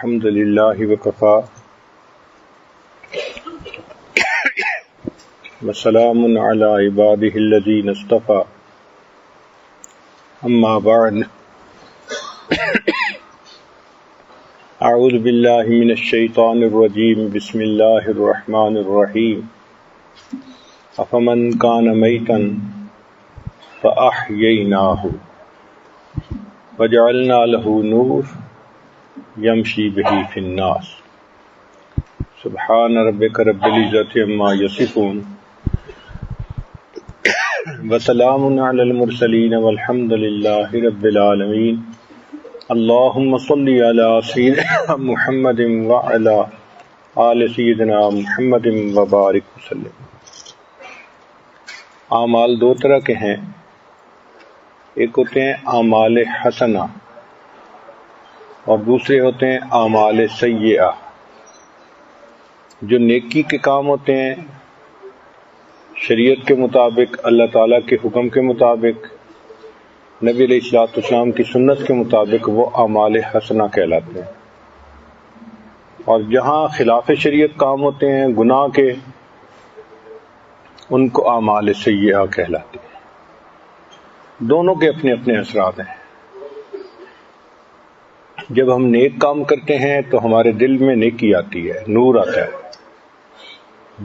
الحمد لله وكفى وسلام على عباده الذين اصطفى أما بعد أعوذ بالله من الشيطان الرجيم بسم الله الرحمن الرحيم أفمن كان ميتا فأحييناه وجعلنا له نور يمشي به في الناس سبحان ربك رب العزة عما يصفون وسلام على المرسلين والحمد لله رب العالمين اللهم صل على سيدنا محمد وعلى آل سيدنا محمد وبارك وسلم۔ اعمال دو طرح کے ہیں، ایک ہوتے ہیں اعمال حسنہ اور دوسرے ہوتے ہیں اعمال سیئہ۔ جو نیکی کے کام ہوتے ہیں شریعت کے مطابق، اللہ تعالیٰ کے حکم کے مطابق، نبی علیہ الصلوۃ والسلام کی سنت کے مطابق، وہ اعمال حسنہ کہلاتے ہیں، اور جہاں خلاف شریعت کام ہوتے ہیں گناہ کے، ان کو اعمال سیئہ کہلاتے ہیں۔ دونوں کے اپنے اپنے اثرات ہیں۔ جب ہم نیک کام کرتے ہیں تو ہمارے دل میں نیکی آتی ہے، نور آتا ہے،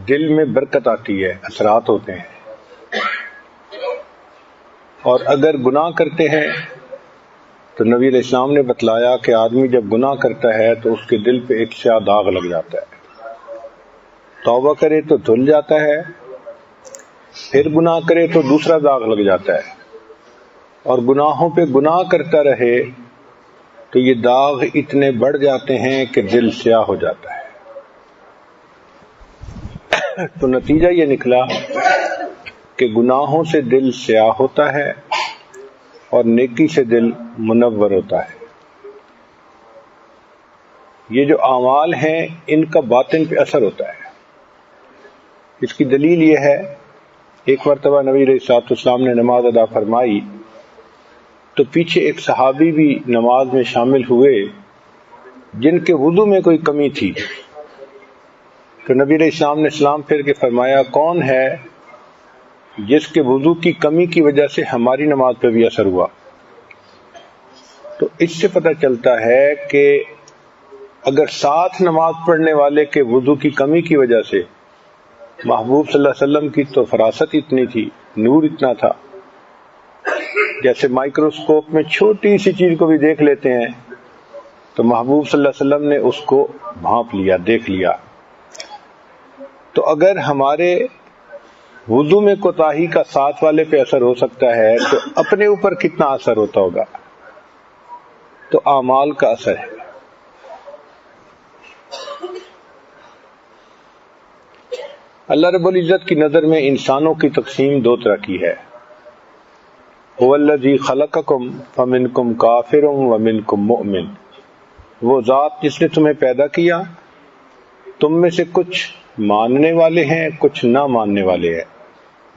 دل میں برکت آتی ہے، اثرات ہوتے ہیں۔ اور اگر گناہ کرتے ہیں تو نبی علیہ السلام نے بتلایا کہ آدمی جب گناہ کرتا ہے تو اس کے دل پہ ایک سیاہ داغ لگ جاتا ہے، توبہ کرے تو دھل جاتا ہے، پھر گناہ کرے تو دوسرا داغ لگ جاتا ہے، اور گناہوں پہ گناہ کرتا رہے تو یہ داغ اتنے بڑھ جاتے ہیں کہ دل سیاہ ہو جاتا ہے۔ تو نتیجہ یہ نکلا کہ گناہوں سے دل سیاہ ہوتا ہے اور نیکی سے دل منور ہوتا ہے۔ یہ جو اعمال ہیں ان کا باطن پہ اثر ہوتا ہے۔ اس کی دلیل یہ ہے، ایک مرتبہ نبی علیہ الصلوۃ والسلام نے نماز ادا فرمائی تو پیچھے ایک صحابی بھی نماز میں شامل ہوئے جن کے وضو میں کوئی کمی تھی، تو نبی علیہ السلام نے سلام پھیر کے فرمایا، کون ہے جس کے وضو کی کمی کی وجہ سے ہماری نماز پہ بھی اثر ہوا؟ تو اس سے پتہ چلتا ہے کہ اگر ساتھ نماز پڑھنے والے کے وضو کی کمی کی وجہ سے محبوب صلی اللہ علیہ وسلم کی تو فراست اتنی تھی، نور اتنا تھا، جیسے مائکروسکوپ میں چھوٹی سی چیز کو بھی دیکھ لیتے ہیں تو محبوب صلی اللہ علیہ وسلم نے اس کو بھانپ لیا، دیکھ لیا۔ تو اگر ہمارے وضو میں کوتاہی کا ساتھ والے پہ اثر ہو سکتا ہے تو اپنے اوپر کتنا اثر ہوتا ہوگا؟ تو اعمال کا اثر ہے۔ اللہ رب العزت کی نظر میں انسانوں کی تقسیم دو طرح کی ہے۔ هو الذی خلقکم فمنکم کافر ومنکم مؤمن، وہ ذات جس نے تمہیں پیدا کیا، تم میں سے کچھ ماننے والے ہیں، کچھ نہ ماننے والے ہیں،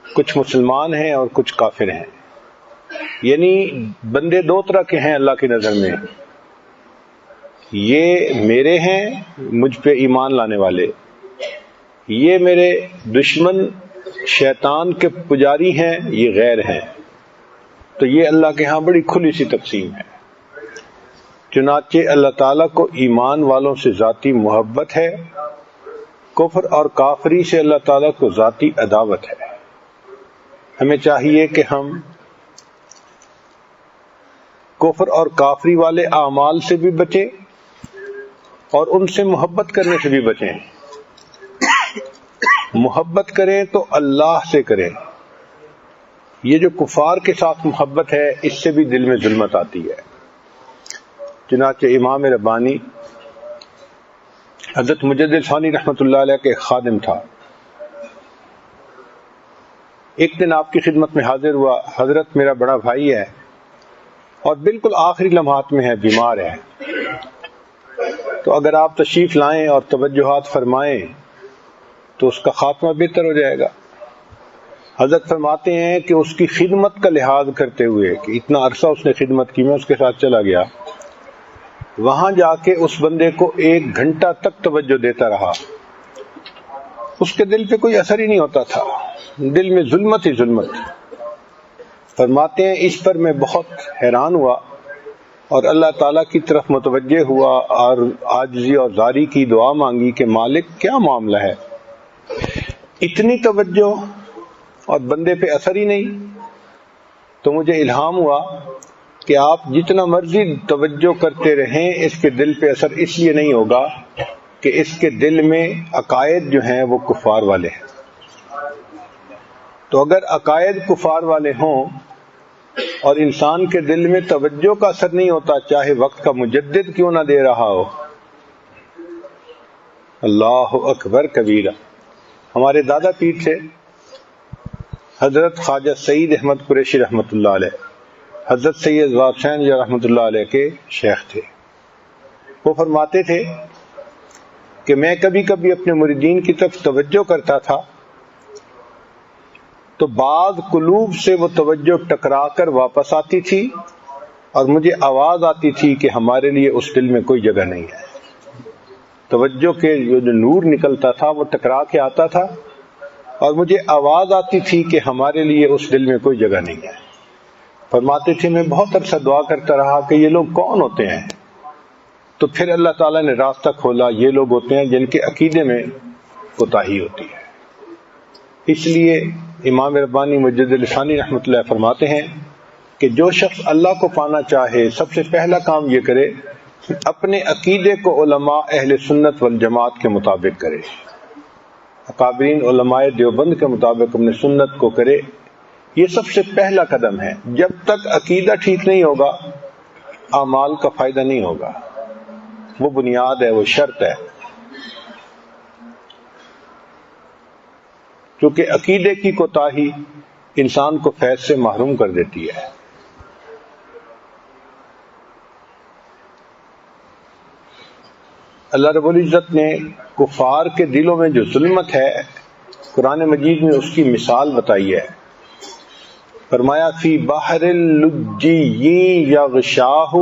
کچھ مسلمان ہیں اور کچھ کافر ہیں۔ یعنی بندے دو طرح کے ہیں اللہ کی نظر میں، یہ میرے ہیں مجھ پہ ایمان لانے والے، یہ میرے دشمن شیطان کے پجاری ہیں، یہ غیر ہیں۔ تو یہ اللہ کے ہاں بڑی کھلی سی تقسیم ہے۔ چنانچہ اللہ تعالیٰ کو ایمان والوں سے ذاتی محبت ہے، کفر اور کافری سے اللہ تعالیٰ کو ذاتی عداوت ہے۔ ہمیں چاہیے کہ ہم کفر اور کافری والے اعمال سے بھی بچیں اور ان سے محبت کرنے سے بھی بچیں۔ محبت کریں تو اللہ سے کریں۔ یہ جو کفار کے ساتھ محبت ہے اس سے بھی دل میں ظلمت آتی ہے۔ چنانچہ امام ربانی حضرت مجدد ثانی رحمۃ اللہ علیہ کے خادم تھا، ایک دن آپ کی خدمت میں حاضر ہوا، حضرت میرا بڑا بھائی ہے اور بالکل آخری لمحات میں ہے، بیمار ہے، تو اگر آپ تشریف لائیں اور توجہات فرمائیں تو اس کا خاتمہ بہتر ہو جائے گا۔ حضرت فرماتے ہیں کہ اس کی خدمت کا لحاظ کرتے ہوئے کہ اتنا عرصہ اس نے خدمت کی، میں اس کے ساتھ چلا گیا، وہاں جا کے اس بندے کو 1 گھنٹہ تک توجہ دیتا رہا، اس کے دل پہ کوئی اثر ہی نہیں ہوتا تھا، دل میں ظلمت ہی ظلمت۔ فرماتے ہیں اس پر میں بہت حیران ہوا اور اللہ تعالیٰ کی طرف متوجہ ہوا اور عاجزی اور زاری کی دعا مانگی کہ مالک کیا معاملہ ہے، اتنی توجہ اور بندے پہ اثر ہی نہیں۔ تو مجھے الہام ہوا کہ آپ جتنا مرضی توجہ کرتے رہیں اس کے دل پہ اثر اس لیے نہیں ہوگا کہ اس کے دل میں عقائد جو ہیں وہ کفار والے ہیں۔ تو اگر عقائد کفار والے ہوں اور انسان کے دل میں توجہ کا اثر نہیں ہوتا، چاہے وقت کا مجدد کیوں نہ دے رہا ہو، اللہ اکبر کبیرہ۔ ہمارے دادا پیر تھے حضرت خواجہ سعید احمد قریشی رحمۃ اللہ علیہ، حضرت سید حسین رحمۃ اللہ علیہ کے شیخ تھے۔ وہ فرماتے تھے کہ میں کبھی کبھی اپنے مریدین کی طرف توجہ کرتا تھا تو بعض قلوب سے وہ توجہ ٹکرا کر واپس آتی تھی اور مجھے آواز آتی تھی کہ ہمارے لیے اس دل میں کوئی جگہ نہیں ہے۔ توجہ کے جو نور نکلتا تھا وہ ٹکرا کے آتا تھا اور مجھے آواز آتی تھی کہ ہمارے لیے اس دل میں کوئی جگہ نہیں ہے۔ فرماتے تھے میں بہت عرصہ دعا کرتا رہا کہ یہ لوگ کون ہوتے ہیں، تو پھر اللہ تعالیٰ نے راستہ کھولا، یہ لوگ ہوتے ہیں جن کے عقیدے میں کوتاہی ہوتی ہے۔ اس لیے امام ربانی مجد لسانی رحمۃ اللہ فرماتے ہیں کہ جو شخص اللہ کو پانا چاہے سب سے پہلا کام یہ کرے اپنے عقیدے کو علماء اہل سنت والجماعت کے مطابق کرے، اکابرین علماء دیوبند کے مطابق اپنے سنت کو کرے۔ یہ سب سے پہلا قدم ہے۔ جب تک عقیدہ ٹھیک نہیں ہوگا اعمال کا فائدہ نہیں ہوگا، وہ بنیاد ہے، وہ شرط ہے، کیونکہ عقیدے کی کوتاہی انسان کو فیض سے محروم کر دیتی ہے۔ اللہ رب العزت نے کفار کے دلوں میں جو ظلمت ہے قرآن مجید میں اس کی مثال بتائی ہے۔ فرمایا فی بحر اللجی یغشاہ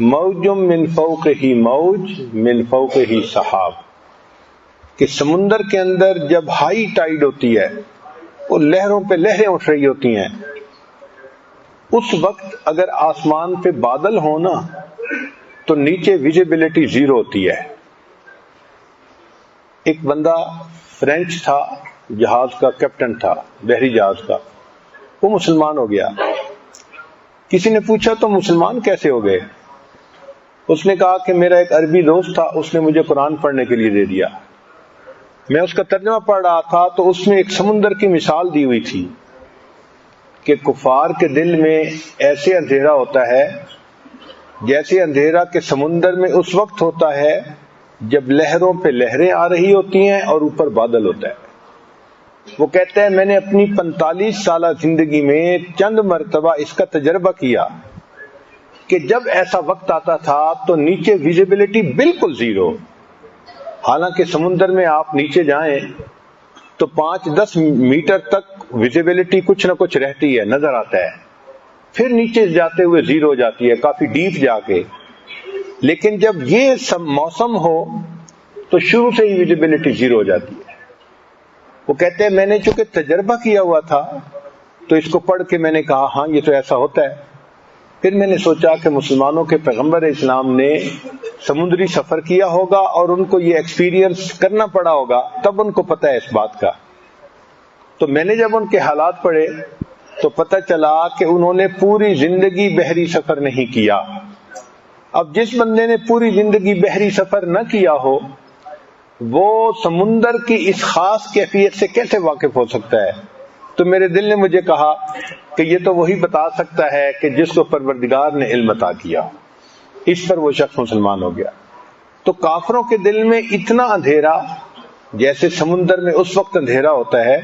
موج من فوقہ موج من فوقہ سحاب، کہ سمندر کے اندر جب ہائی ٹائیڈ ہوتی ہے، وہ لہروں پہ لہریں اٹھ رہی ہوتی ہیں، اس وقت اگر آسمان پہ بادل ہونا تو نیچے ویزیبلٹی 0 ہوتی ہے۔ ایک بندہ فرینچ تھا، جہاز کا کیپٹن تھا، بحری جہاز کا، وہ مسلمان ہو گیا۔ کسی نے پوچھا تو مسلمان کیسے ہو گئے؟ اس نے کہا کہ میرا ایک عربی دوست تھا، اس نے مجھے قرآن پڑھنے کے لیے دے دیا، میں اس کا ترجمہ پڑھ رہا تھا تو اس میں ایک سمندر کی مثال دی ہوئی تھی کہ کفار کے دل میں ایسے اندھیرا ہوتا ہے جیسے اندھیرا کے سمندر میں اس وقت ہوتا ہے جب لہروں پہ لہریں آ رہی ہوتی ہیں اور اوپر بادل ہوتا ہے۔ وہ کہتا ہے میں نے اپنی 45 سالہ زندگی میں چند مرتبہ اس کا تجربہ کیا کہ جب ایسا وقت آتا تھا تو نیچے ویزیبلٹی بالکل 0، حالانکہ سمندر میں آپ نیچے جائیں تو 5-10 میٹر تک ویزیبلٹی کچھ نہ کچھ رہتی ہے، نظر آتا ہے، پھر نیچے جاتے ہوئے 0 ہو جاتی ہے، کافی ڈیپ جا کے۔ لیکن جب یہ موسم ہو تو شروع سے ہی ویزیبلٹی 0 ہو جاتی ہے۔ وہ کہتے ہیں میں نے چونکہ تجربہ کیا ہوا تھا تو اس کو پڑھ کے میں نے کہا ہاں یہ تو ایسا ہوتا ہے۔ پھر میں نے سوچا کہ مسلمانوں کے پیغمبر اسلام نے سمندری سفر کیا ہوگا اور ان کو یہ ایکسپیرینس کرنا پڑا ہوگا، تب ان کو پتہ ہے اس بات کا۔ تو میں نے جب ان کے حالات پڑھے تو پتہ چلا کہ انہوں نے پوری زندگی بحری سفر نہیں کیا۔ اب جس بندے نے پوری زندگی بحری سفر نہ کیا ہو وہ سمندر کی اس خاص کیفیت سے کیسے واقف ہو سکتا ہے؟ تو میرے دل نے مجھے کہا کہ یہ تو وہی بتا سکتا ہے کہ جس کو پروردگار نے علم عطا کیا، اس پر وہ شخص مسلمان ہو گیا۔ تو کافروں کے دل میں اتنا اندھیرا جیسے سمندر میں اس وقت اندھیرا ہوتا ہے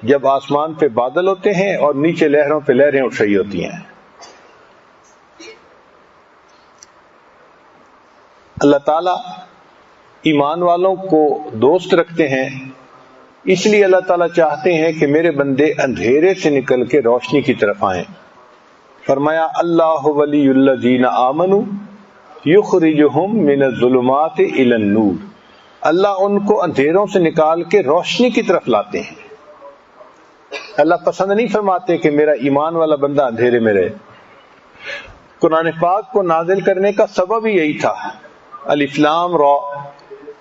جب آسمان پہ بادل ہوتے ہیں اور نیچے لہروں پہ لہریں اٹھ رہی ہوتی ہیں۔ اللہ تعالیٰ ایمان والوں کو دوست رکھتے ہیں، اس لیے اللہ تعالیٰ چاہتے ہیں کہ میرے بندے اندھیرے سے نکل کے روشنی کی طرف آئیں۔ فرمایا اللہ ولی الذین آمنوا یخرجہم من الظلمات الی النور، اللہ ان کو اندھیروں سے نکال کے روشنی کی طرف لاتے ہیں۔ اللہ پسند نہیں فرماتے کہ میرا ایمان والا بندہ اندھیرے میں رہے۔ قرآن پاک کو نازل کرنے کا سبب ہی یہی تھا، الف لام را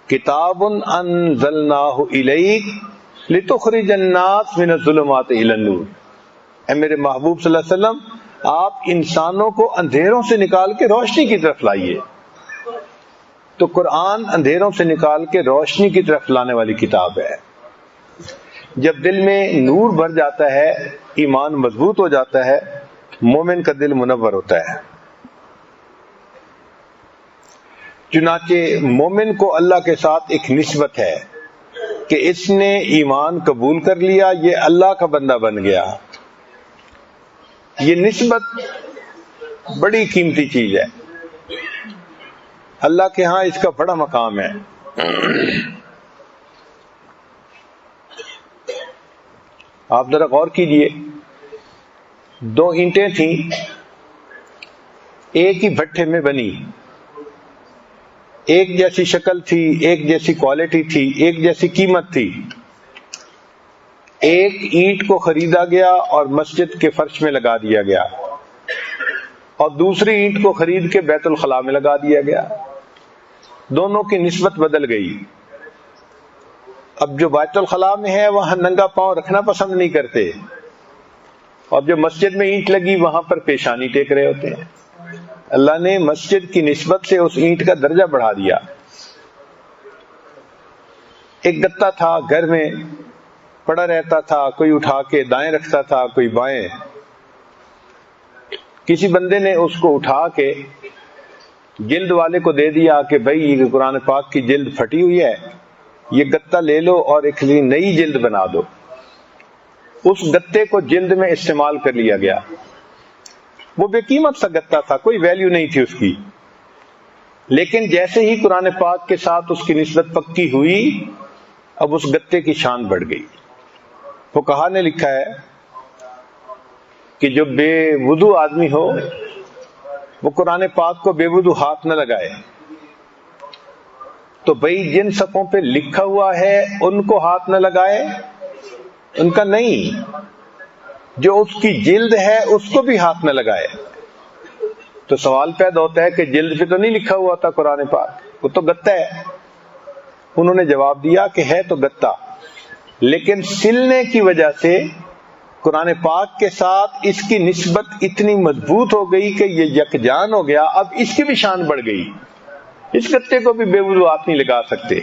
کتاب انزلناہ الیک لتخرج الناس من الظلمات الی النور۔ اے میرے محبوب صلی اللہ علیہ وسلم، آپ انسانوں کو اندھیروں سے نکال کے روشنی کی طرف لائیے۔ تو قرآن اندھیروں سے نکال کے روشنی کی طرف لانے والی کتاب ہے۔ جب دل میں نور بھر جاتا ہے، ایمان مضبوط ہو جاتا ہے، مومن کا دل منور ہوتا ہے۔ چنانچہ مومن کو اللہ کے ساتھ ایک نسبت ہے کہ اس نے ایمان قبول کر لیا، یہ اللہ کا بندہ بن گیا۔ یہ نسبت بڑی قیمتی چیز ہے، اللہ کے ہاں اس کا بڑا مقام ہے۔ آپ ذرا غور کیجئے، دو اینٹیں تھیں، ایک ہی بھٹے میں بنی، ایک جیسی شکل تھی، ایک جیسی کوالٹی تھی، ایک جیسی قیمت تھی۔ ایک اینٹ کو خریدا گیا اور مسجد کے فرش میں لگا دیا گیا، اور دوسری اینٹ کو خرید کے بیت الخلاء میں لگا دیا گیا۔ دونوں کی نسبت بدل گئی۔ اب جو بیت الخلاء میں ہے وہاں ننگا پاؤں رکھنا پسند نہیں کرتے، اور جو مسجد میں اینٹ لگی وہاں پر پیشانی ٹیک رہے ہوتے ہیں۔ اللہ نے مسجد کی نسبت سے اس اینٹ کا درجہ بڑھا دیا۔ ایک گتا تھا گھر میں پڑا رہتا تھا، کوئی اٹھا کے دائیں رکھتا تھا، کوئی بائیں۔ کسی بندے نے اس کو اٹھا کے جلد والے کو دے دیا کہ بھائی یہ قرآن پاک کی جلد پھٹی ہوئی ہے، یہ گتا لے لو اور ایک نئی جلد بنا دو۔ اس گتے کو جلد میں استعمال کر لیا گیا۔ وہ بے قیمت سا گتا تھا، کوئی ویلیو نہیں تھی اس کی، لیکن جیسے ہی قرآن پاک کے ساتھ اس کی نسبت پکی ہوئی، اب اس گتے کی شان بڑھ گئی۔ فقہا نے لکھا ہے کہ جو بے وضو آدمی ہو وہ قرآن پاک کو بے وضو ہاتھ نہ لگائے۔ تو بھئی جن صفوں پہ لکھا ہوا ہے ان کو ہاتھ نہ لگائے، ان کا نہیں، جو اس کی جلد ہے اس کو بھی ہاتھ نہ لگائے۔ تو سوال پیدا ہوتا ہے کہ جلد پہ تو نہیں لکھا ہوا تھا قرآن پاک، وہ تو گتا ہے۔ انہوں نے جواب دیا کہ ہے تو گتا، لیکن سلنے کی وجہ سے قرآن پاک کے ساتھ اس کی نسبت اتنی مضبوط ہو گئی کہ یہ یکجان ہو گیا، اب اس کی بھی شان بڑھ گئی۔ اس گتے کو بھی بے وضو ہاتھ نہیں لگا سکتے۔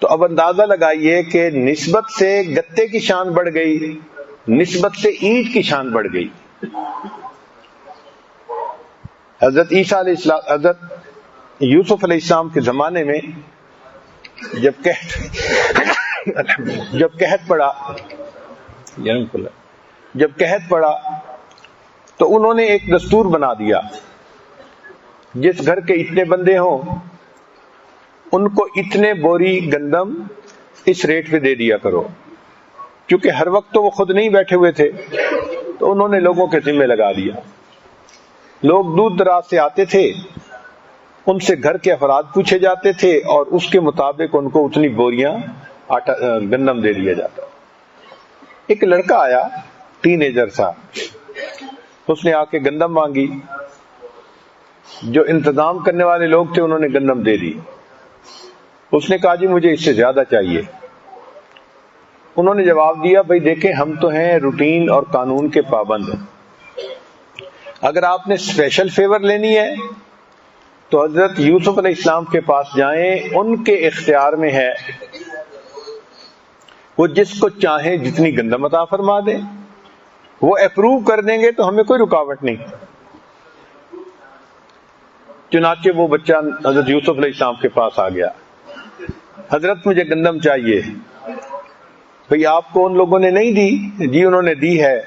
تو اب اندازہ لگائیے کہ نسبت سے گتے کی شان بڑھ گئی، نسبت سے اینٹ کی شان بڑھ گئی۔ حضرت عیسیٰ علیہ السلام، حضرت یوسف علیہ السلام کے زمانے میں جب قحط پڑا تو انہوں نے ایک دستور بنا دیا، جس گھر کے اتنے بندے ہوں ان کو اتنے بوری گندم اس ریٹ پہ دے دیا کرو۔ کیونکہ ہر وقت تو وہ خود نہیں بیٹھے ہوئے تھے، تو انہوں نے لوگوں کے ذمہ لگا دیا۔ لوگ دور دراز سے آتے تھے، ان سے گھر کے افراد پوچھے جاتے تھے اور اس کے مطابق ان کو اتنی بوریاں گندم دے دیا جاتا۔ ایک لڑکا آیا، ٹین ایجر تھا، اس نے آ کے گندم مانگی۔ جو انتظام کرنے والے لوگ تھے انہوں نے گندم دے دی۔ اس نے کہا جی مجھے اس سے زیادہ چاہیے۔ انہوں نے جواب دیا بھائی دیکھیں ہم تو ہیں روٹین اور قانون کے پابند، اگر آپ نے اسپیشل فیور لینی ہے تو حضرت یوسف علیہ السلام کے پاس جائیں، ان کے اختیار میں ہے، وہ جس کو چاہیں جتنی گندم عطا فرما دیں، وہ اپروو کر دیں گے تو ہمیں کوئی رکاوٹ نہیں۔ چنانچہ وہ بچہ حضرت یوسف علیہ السلام کے پاس آ گیا، حضرت مجھے گندم چاہیے۔ بھئی آپ کو ان لوگوں نے نہیں دی؟ جی انہوں نے دی ہے۔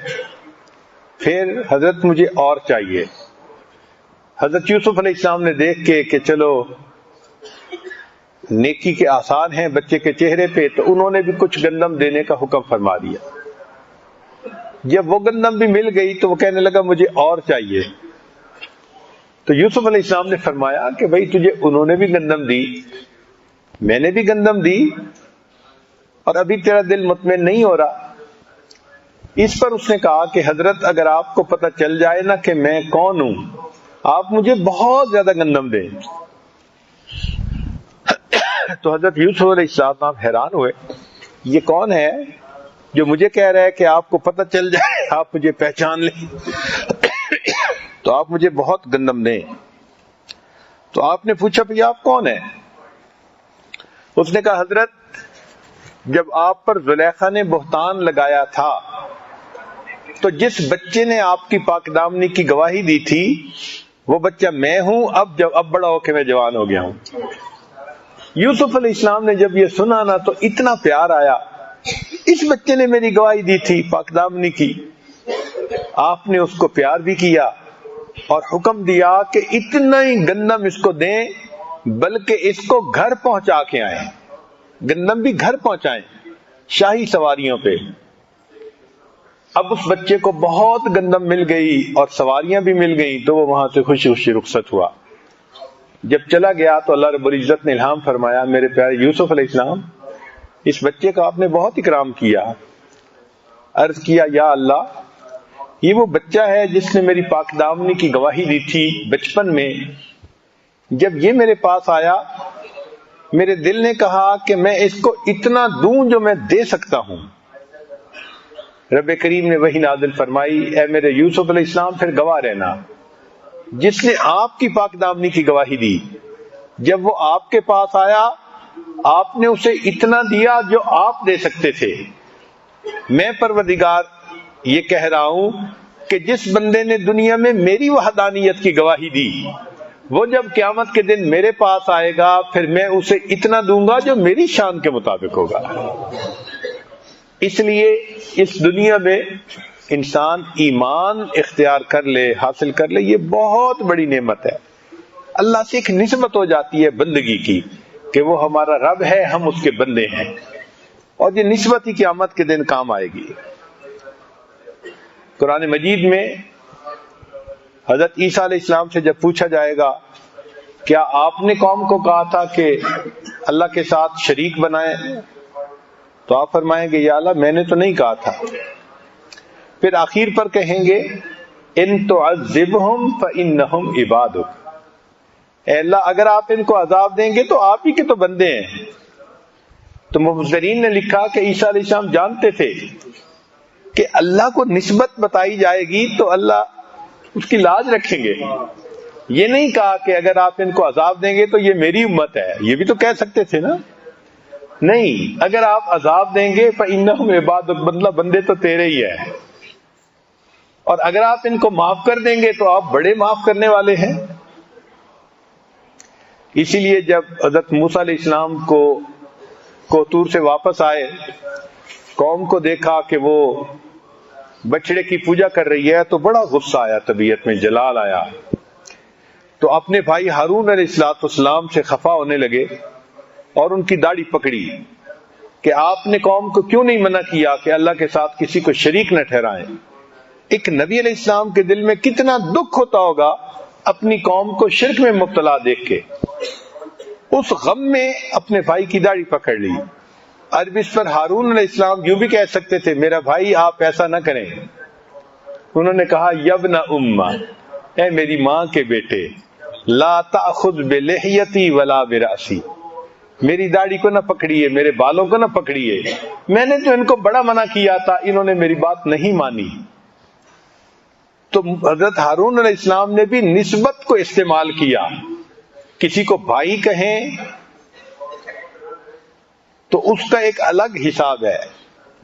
پھر حضرت مجھے اور چاہیے۔ حضرت یوسف علیہ السلام نے دیکھ کے کہ چلو نیکی کے آثار ہیں بچے کے چہرے پہ، تو انہوں نے بھی کچھ گندم دینے کا حکم فرما دیا۔ جب وہ گندم بھی مل گئی تو وہ کہنے لگا مجھے اور چاہیے۔ تو یوسف علیہ السلام نے فرمایا کہ بھائی تجھے انہوں نے بھی گندم دی، میں نے بھی گندم دی، اور ابھی تیرا دل مطمئن نہیں ہو رہا۔ اس پر اس نے کہا کہ حضرت اگر آپ کو پتہ چل جائے نا کہ میں کون ہوں، آپ مجھے بہت زیادہ گندم دیں۔ تو حضرت یوسف علیہ السلام حیران ہوئے، یہ کون ہے جو مجھے کہہ رہا ہے کہ آپ کو پتہ چل جائے، آپ مجھے پہچان لیں تو آپ مجھے بہت گندم دیں۔ تو آپ نے پوچھا بھئی آپ کون ہیں؟ اس نے کہا حضرت جب آپ پر زلیخا نے بہتان لگایا تھا تو جس بچے نے آپ کی پاک دامنی کی گواہی دی تھی وہ بچہ میں ہوں، اب بڑا ہو کے میں جوان ہو گیا ہوں۔ یوسف علیہ السلام نے جب یہ سنا نا تو اتنا پیار آیا، اس بچے نے میری گواہی دی تھی پاک دامنی کی۔ آپ نے اس کو پیار بھی کیا اور حکم دیا کہ اتنا ہی گندم اس کو دیں، بلکہ اس کو گھر پہنچا کے آئیں، گندم بھی گھر پہنچائیں شاہی سواریوں پہ۔ اب اس بچے کو بہت گندم مل گئی اور سواریاں بھی مل گئی، تو وہ وہاں سے خوشی خوشی رخصت ہوا۔ جب چلا گیا تو اللہ رب العزت نے الہام فرمایا، میرے پیارے یوسف علیہ السلام اس بچے کا آپ نے بہت اکرام کیا۔ عرض کیا یا اللہ یہ وہ بچہ ہے جس نے میری پاک دامنی کی گواہی دی تھی بچپن میں، جب یہ میرے پاس آیا میرے دل نے کہا کہ میں اس کو اتنا دوں جو میں دے سکتا ہوں۔ رب کریم نے وحی نازل فرمائی، اے میرے یوسف علیہ السلام پھر گواہ رہنا، جس نے آپ کی پاک دامنی کی گواہی دی، جب وہ آپ کے پاس آیا آپ نے اسے اتنا دیا جو آپ دے سکتے تھے۔ میں پروردگار یہ کہہ رہا ہوں کہ جس بندے نے دنیا میں میری وحدانیت کی گواہی دی، وہ جب قیامت کے دن میرے پاس آئے گا پھر میں اسے اتنا دوں گا جو میری شان کے مطابق ہوگا۔ اس لیے اس دنیا میں انسان ایمان اختیار کر لے، حاصل کر لے، یہ بہت بڑی نعمت ہے۔ اللہ سے ایک نسبت ہو جاتی ہے بندگی کی کہ وہ ہمارا رب ہے، ہم اس کے بندے ہیں، اور یہ نسبت ہی قیامت کے دن کام آئے گی۔ قرآن مجید میں حضرت عیسیٰ علیہ السلام سے جب پوچھا جائے گا کیا آپ نے قوم کو کہا تھا کہ اللہ کے ساتھ شریک بنائیں، تو آپ فرمائیں گے یا اللہ میں نے تو نہیں کہا تھا۔ پھر آخر پر کہیں گے ان تعذبہم فانہم عبادک، اے اللہ اگر آپ ان کو عذاب دیں گے تو آپ ہی کے تو بندے ہیں۔ تو مفسرین نے لکھا کہ عیسیٰ علیہ السلام جانتے تھے کہ اللہ کو نسبت بتائی جائے گی تو اللہ اس کی لاج رکھیں گے۔ یہ نہیں کہا کہ اگر آپ ان کو عذاب دیں گے تو یہ میری امت ہے، یہ بھی تو کہہ سکتے تھے نا، نہیں، اگر آپ عذاب دیں گے فإنہم عبادک، بدلہ بندے تو تیرے ہی ہے، اور اگر آپ ان کو معاف کر دیں گے تو آپ بڑے معاف کرنے والے ہیں۔ اسی لیے جب حضرت موسیٰ علیہ السلام کو طور سے واپس آئے، قوم کو دیکھا کہ وہ بچڑے کی پوجا کر رہی ہے تو بڑا غصہ آیا، طبیعت میں جلال آیا، تو اپنے بھائی ہارون علیہ السلام سے خفا ہونے لگے اور ان کی داڑھی پکڑی کہ آپ نے قوم کو کیوں نہیں منع کیا کہ اللہ کے ساتھ کسی کو شریک نہ ٹھہرائیں۔ ایک نبی علیہ السلام کے دل میں کتنا دکھ ہوتا ہوگا اپنی قوم کو شرک میں مبتلا دیکھ کے، اس غم میں اپنے بھائی کی داڑھی پکڑ لی۔ اب اس پر ہارون علیہ السلام یوں بھی کہہ سکتے تھے میرا بھائی آپ ایسا نہ کریں، انہوں نے کہا یبن امہ، اے میری ماں کے بیٹے، لا تأخذ بلحیتی ولا براسی، میری داڑھی کو نہ پکڑیے، میرے بالوں کو نہ پکڑیے، میں نے تو ان کو بڑا منع کیا تھا، انہوں نے میری بات نہیں مانی۔ تو حضرت ہارون علیہ السلام نے بھی نسبت کو استعمال کیا، کسی کو بھائی کہیں تو اس کا ایک الگ حساب ہے،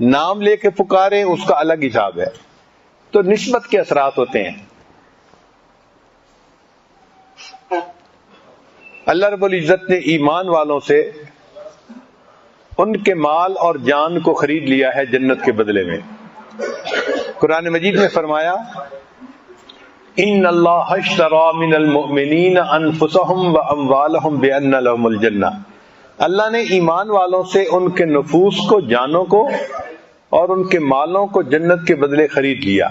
نام لے کے پکارے اس کا الگ حساب ہے، تو نسبت کے اثرات ہوتے ہیں۔ اللہ رب العزت نے ایمان والوں سے ان کے مال اور جان کو خرید لیا ہے جنت کے بدلے میں۔ قرآن مجید میں فرمایا ان اللہ اشتری من المؤمنین انفسهم واموالهم بان لهم الجنہ، اللہ نے ایمان والوں سے ان کے نفوس کو، جانوں کو اور ان کے مالوں کو جنت کے بدلے خرید لیا۔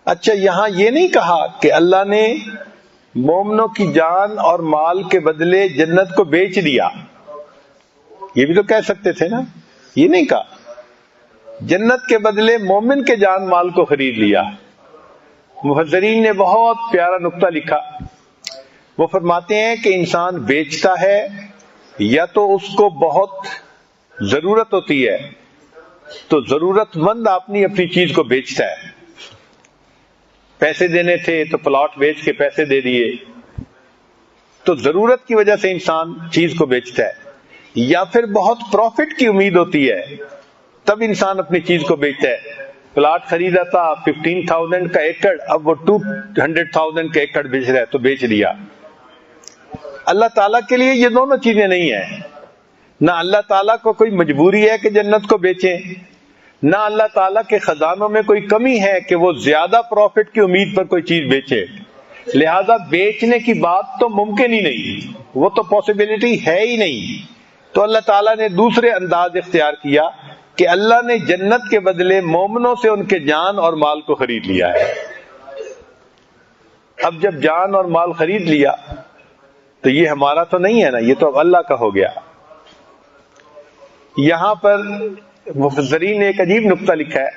اچھا یہاں یہ نہیں کہا کہ اللہ نے مومنوں کی جان اور مال کے بدلے جنت کو بیچ دیا، یہ بھی تو کہہ سکتے تھے نا، یہ نہیں کہا جنت کے بدلے مومن کے جان مال کو خرید لیا۔ مفسرین نے بہت پیارا نقطہ لکھا، وہ فرماتے ہیں کہ انسان بیچتا ہے یا تو اس کو بہت ضرورت ہوتی ہے تو ضرورت مند اپنی چیز کو بیچتا ہے، پیسے دینے تھے تو پلاٹ بیچ کے پیسے دے دیے، تو ضرورت کی وجہ سے انسان چیز کو بیچتا ہے، یا پھر بہت پروفٹ کی امید ہوتی ہے تب انسان اپنی چیز کو بیچتا ہے۔ پلاٹ خریدا تھا 15,000 کا ایکڑ، اب وہ 200,000 کا ایکڑ بیچ رہا ہے تو بیچ دیا۔ اللہ تعالیٰ کے لیے یہ دونوں چیزیں نہیں ہیں، نہ اللہ تعالیٰ کو کوئی مجبوری ہے کہ جنت کو بیچیں، نہ اللہ تعالیٰ کے خزانوں میں کوئی کمی ہے کہ وہ زیادہ پروفٹ کی امید پر کوئی چیز بیچے، لہذا بیچنے کی بات تو ممکن ہی نہیں، وہ تو پاسبلٹی ہے ہی نہیں۔ تو اللہ تعالیٰ نے دوسرے انداز اختیار کیا کہ اللہ نے جنت کے بدلے مومنوں سے ان کے جان اور مال کو خرید لیا ہے۔ اب جب جان اور مال خرید لیا تو یہ ہمارا تو نہیں ہے نا، یہ تو اب اللہ کا ہو گیا۔ یہاں پر مفسرین نے ایک عجیب نقطہ لکھا ہے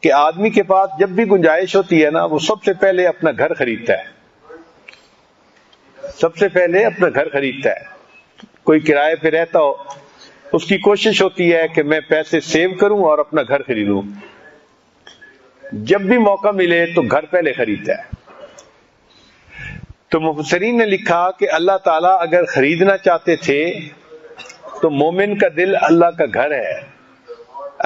کہ آدمی کے پاس جب بھی گنجائش ہوتی ہے نا، وہ سب سے پہلے اپنا گھر خریدتا ہے، سب سے پہلے اپنا گھر خریدتا ہے۔ کوئی کرائے پہ رہتا ہو، اس کی کوشش ہوتی ہے کہ میں پیسے سیو کروں اور اپنا گھر خریدوں، جب بھی موقع ملے تو گھر پہلے خریدتا ہے۔ تو مفسرین نے لکھا کہ اللہ تعالیٰ اگر خریدنا چاہتے تھے تو مومن کا دل اللہ کا گھر ہے،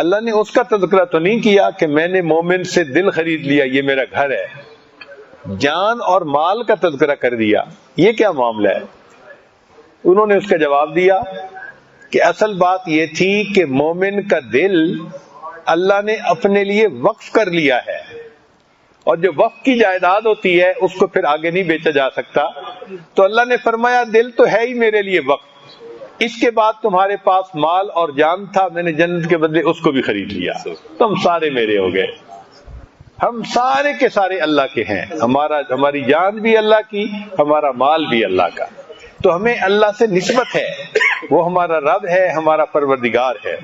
اللہ نے اس کا تذکرہ تو نہیں کیا کہ میں نے مومن سے دل خرید لیا، یہ میرا گھر ہے، جان اور مال کا تذکرہ کر دیا۔ یہ کیا معاملہ ہے؟ انہوں نے اس کا جواب دیا کہ اصل بات یہ تھی کہ مومن کا دل اللہ نے اپنے لیے وقف کر لیا ہے، اور جو وقف کی جائیداد ہوتی ہے اس کو پھر آگے نہیں بیچا جا سکتا، تو اللہ نے فرمایا دل تو ہے ہی میرے لیے وقف، اس کے بعد تمہارے پاس مال اور جان تھا، میں نے جنت کے بدلے اس کو بھی خرید لیا، تم سارے میرے ہو گئے، ہم سارے کے سارے اللہ کے ہیں، ہماری جان بھی اللہ کی، ہمارا مال بھی اللہ کا، تو ہمیں اللہ سے نسبت ہے، وہ ہمارا رب ہے، ہمارا پروردگار ہے۔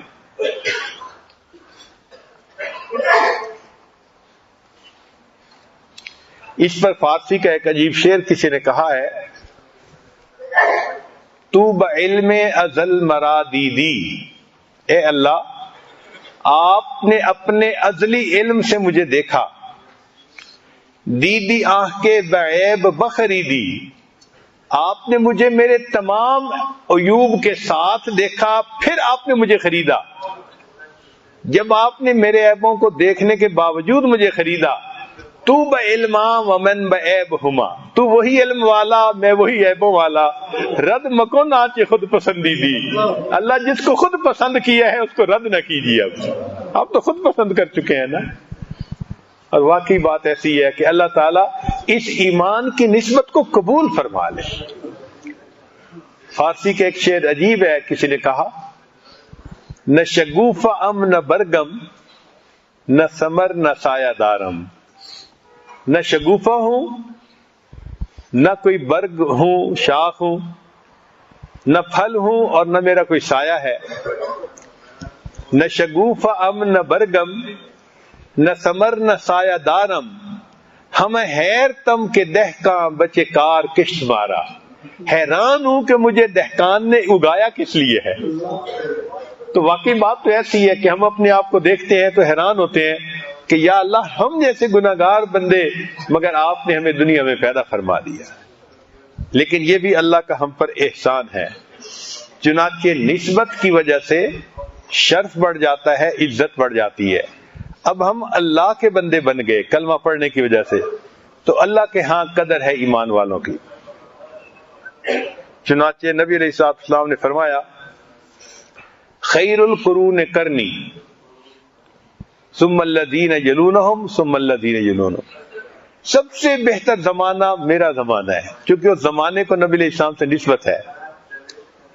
اس پر فارسی کا ایک عجیب شعر کسی نے کہا ہے، تو بعلم ازل مرادیدی، اے اللہ آپ نے اپنے ازلی علم سے مجھے دیکھا، دیدی آنکھ کے بعیب بخریدی، آپ نے مجھے میرے تمام عیوب کے ساتھ دیکھا، پھر آپ نے مجھے خریدا، جب آپ نے میرے عیبوں کو دیکھنے کے باوجود مجھے خریدا، تو بعلما ومن بعیب ہما، تو وہی علم والا میں وہی عیبوں والا، رد مکن آنچ خود پسندیدی، اللہ جس کو خود پسند کیا ہے اس کو رد نہ کیجیے، اب آپ تو خود پسند کر چکے ہیں نا۔ اور واقعی بات ایسی ہے کہ اللہ تعالیٰ اس ایمان کی نسبت کو قبول فرما لے۔ فارسی کے ایک شعر عجیب ہے، کسی نے کہا، نہ شگوفہ ام نہ برگم، نہ ثمر نہ سایہ دارم، نہ شگوفہ ہوں، نہ کوئی برگ ہوں، شاخ ہوں، نہ پھل ہوں، اور نہ میرا کوئی سایہ ہے، نہ شگوفہ ام نہ برگم، نہ ثمر نہ سایہ دارم، ہم حیر تم کے دہکاں بچے کار کشت مارا، حیران ہوں کہ مجھے دہکان نے اگایا کس لیے ہے۔ تو واقعی بات تو ایسی ہے کہ ہم اپنے آپ کو دیکھتے ہیں تو حیران ہوتے ہیں کہ یا اللہ ہم جیسے گناہگار بندے، مگر آپ نے ہمیں دنیا میں پیدا فرما دیا، لیکن یہ بھی اللہ کا ہم پر احسان ہے۔ چنانچہ نسبت کی وجہ سے شرف بڑھ جاتا ہے، عزت بڑھ جاتی ہے۔ اب ہم اللہ کے بندے بن گئے کلمہ پڑھنے کی وجہ سے، تو اللہ کے ہاں قدر ہے ایمان والوں کی۔ چنانچہ نبی علیہ السلام نے فرمایا، خیر القرون کرنی ثم الذین یلونہم ثم الذین یلونہم، سب سے بہتر زمانہ میرا زمانہ ہے، کیونکہ اس زمانے کو نبی علیہ السلام سے نسبت ہے،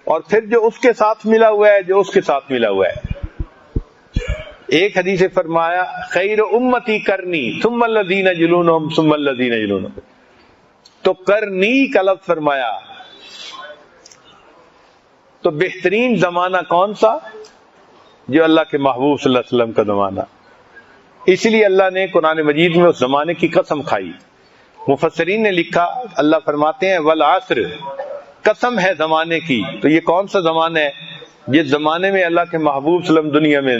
اور پھر جو اس کے ساتھ ملا ہوا ہے، جو اس کے ساتھ ملا ہوا ہے۔ ایک حدیث فرمایا خیر امتی کرنی ثم الذین یلونہم ثم الذین یلونہم، تو کرنی کا لفظ فرمایا. تو بہترین زمانہ کون سا؟ جو اللہ کے محبوب صلی اللہ علیہ وسلم کا زمانہ. اس لیے اللہ نے قرآن مجید میں اس زمانے کی قسم کھائی. مفسرین نے لکھا، اللہ فرماتے ہیں والعصر، قسم ہے زمانے کی. تو یہ کون سا زمانہ ہے؟ جس زمانے میں اللہ کے محبوب صلی اللہ علیہ وسلم دنیا میں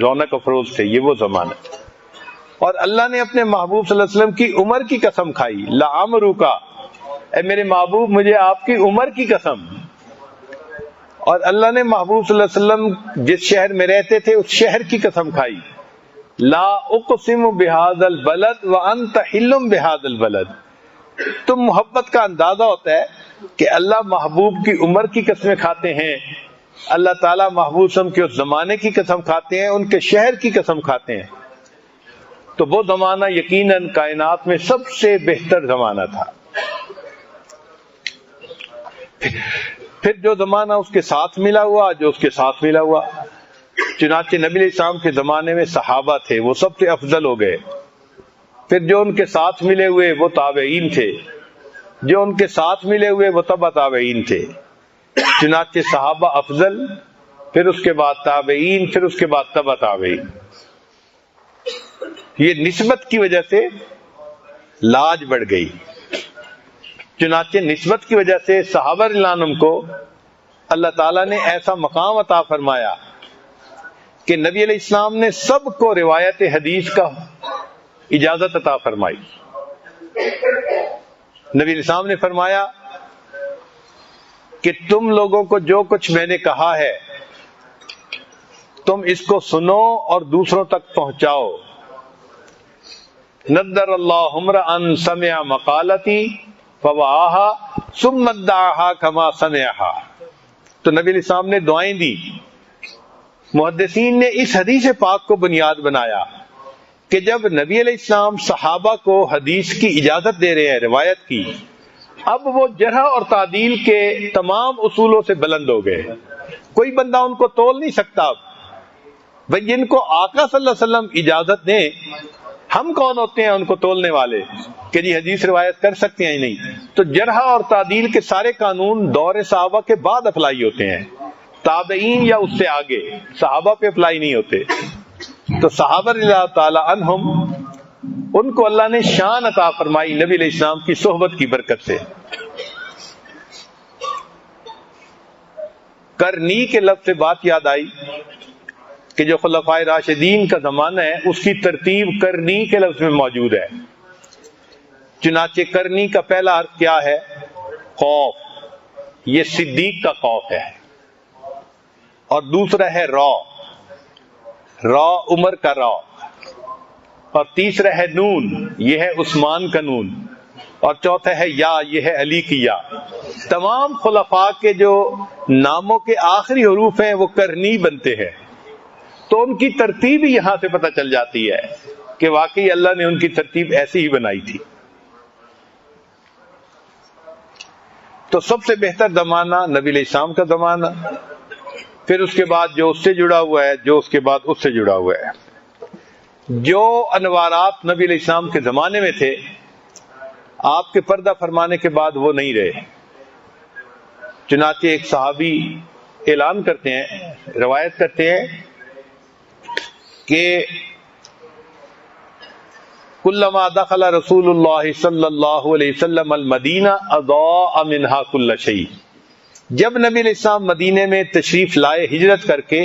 رونق افروز تھے، یہ وہ زمانہ. اور اللہ نے اپنے محبوب صلی اللہ علیہ وسلم کی عمر کی قسم کھائی، لعمرک، اے میرے محبوب مجھے آپ کی عمر کی قسم. اور اللہ نے محبوب صلی اللہ علیہ وسلم جس شہر میں رہتے تھے اس شہر کی قسم کھائی، لا اقسم بہذا البلد وانت حل بہذا البلد. تو محبت کا اندازہ ہوتا ہے کہ اللہ محبوب کی عمر کی قسمیں کھاتے ہیں، اللہ تعالیٰ محبوب صلی اللہ علیہ وسلم کے اس زمانے کی قسم کھاتے ہیں، ان کے شہر کی قسم کھاتے ہیں. تو وہ زمانہ یقیناً کائنات میں سب سے بہتر زمانہ تھا. پھر جو زمانہ اس کے ساتھ ملا ہوا، جو اس کے ساتھ ملا ہوا، چنانچہ نبی علیہ السلام کے زمانے میں صحابہ تھے، وہ سب سے افضل ہو گئے. پھر جو ان کے ساتھ ملے ہوئے وہ تابعین تھے، جو ان کے ساتھ ملے ہوئے وہ تبع تابعین تھے. چنانچہ صحابہ افضل، پھر اس کے بعد تابعین، پھر اس کے بعد تبع تابعین. یہ نسبت کی وجہ سے لاج بڑھ گئی. چنانچہ نسبت کی وجہ سے صحابہ رضی اللہ عنہم کو اللہ تعالیٰ نے ایسا مقام عطا فرمایا کہ نبی علیہ السلام نے سب کو روایت حدیث کا اجازت عطا فرمائی. نبی علیہ السلام نے فرمایا کہ تم لوگوں کو جو کچھ میں نے کہا ہے تم اس کو سنو اور دوسروں تک پہنچاؤ. نذر اللہ امرأ سمع مقالتی فوعاها ثم ادعاها كما سمعها. تو نبی علیہ السلام نے دعائیں دی. محدثین نے اس حدیث پاک کو بنیاد بنایا کہ جب نبی علیہ السلام صحابہ کو حدیث کی اجازت دے رہے ہیں، روایت کی، اب وہ جرح اور تعدیل کے تمام اصولوں سے بلند ہو گئے. کوئی بندہ ان کو تول نہیں سکتا. اب بھئی جن کو آقا صلی اللہ علیہ وسلم اجازت دیں، ہم کون ہوتے ہیں ان کو تولنے والے کہ جی حدیث روایت کر سکتے ہیں نہیں. تو جرح اور تعدیل کے سارے قانون دور صحابہ کے بعد اپلائی ہوتے ہیں، تابعین یا اس سے آگے، صحابہ پہ اپلائی نہیں ہوتے. تو صحابہ رضی اللہ تعالی عنہم، ان کو اللہ نے شان عطا فرمائی نبی علیہ السلام کی صحبت کی برکت سے. کرنی کے لفظ سے بات یاد آئی کہ جو خلفائے راشدین کا زمانہ ہے اس کی ترتیب کرنی کے لفظ میں موجود ہے. چنانچہ کرنی کا پہلا حرف کیا ہے؟ خوف. یہ صدیق کا خوف ہے. اور دوسرا ہے را، را عمر کا را. اور تیسرا ہے نون، یہ ہے عثمان کا نون. اور چوتھا ہے یا، یہ ہے علی کی یا. تمام خلفاء کے جو ناموں کے آخری حروف ہیں وہ کرنی بنتے ہیں. تو ان کی ترتیب ہی یہاں سے پتہ چل جاتی ہے کہ واقعی اللہ نے ان کی ترتیب ایسی ہی بنائی تھی. تو سب سے بہتر زمانہ نبی علیہ السلام کا زمانہ، پھر اس کے بعد جو اس سے جڑا ہوا ہے، جو اس کے بعد اس سے جڑا ہوا ہے. جو انوارات نبی علیہ السلام کے زمانے میں تھے، آپ کے پردہ فرمانے کے بعد وہ نہیں رہے. چنانچہ ایک صحابی اعلان کرتے ہیں، روایت کرتے ہیں کہ کلما دخل رسول اللہ صلی اللہ علیہ وسلم المدینہ اضاء منها کل شیء. جب نبی علیہ السلام مدینے میں تشریف لائے ہجرت کر کے،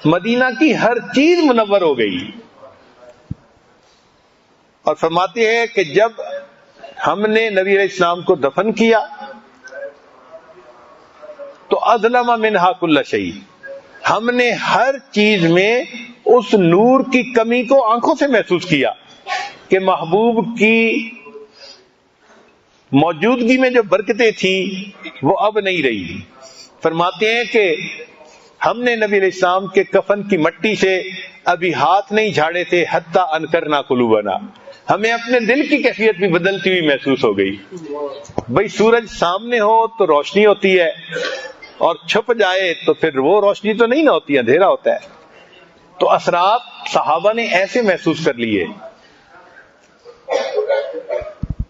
مدینہ کی ہر چیز منور ہو گئی. اور فرماتے ہیں کہ جب ہم نے نبی علیہ السلام کو دفن کیا تو اظلم منها کل شیء، ہم نے ہر چیز میں اس نور کی کمی کو آنکھوں سے محسوس کیا کہ محبوب کی موجودگی میں جو برکتیں تھیں وہ اب نہیں رہی. فرماتے ہیں کہ ہم نے نبی علیہ السلام کے کفن کی مٹی سے ابھی ہاتھ نہیں جھاڑے تھے حتی انکرنا قلوبنا، ہمیں اپنے دل کی کیفیت بھی بدلتی ہوئی محسوس ہو گئی. بھئی سورج سامنے ہو تو روشنی ہوتی ہے، اور چھپ جائے تو پھر وہ روشنی تو نہیں نہ ہوتی، اندھیرا ہوتا ہے. تو اثرات صحابہ نے ایسے محسوس کر لیے،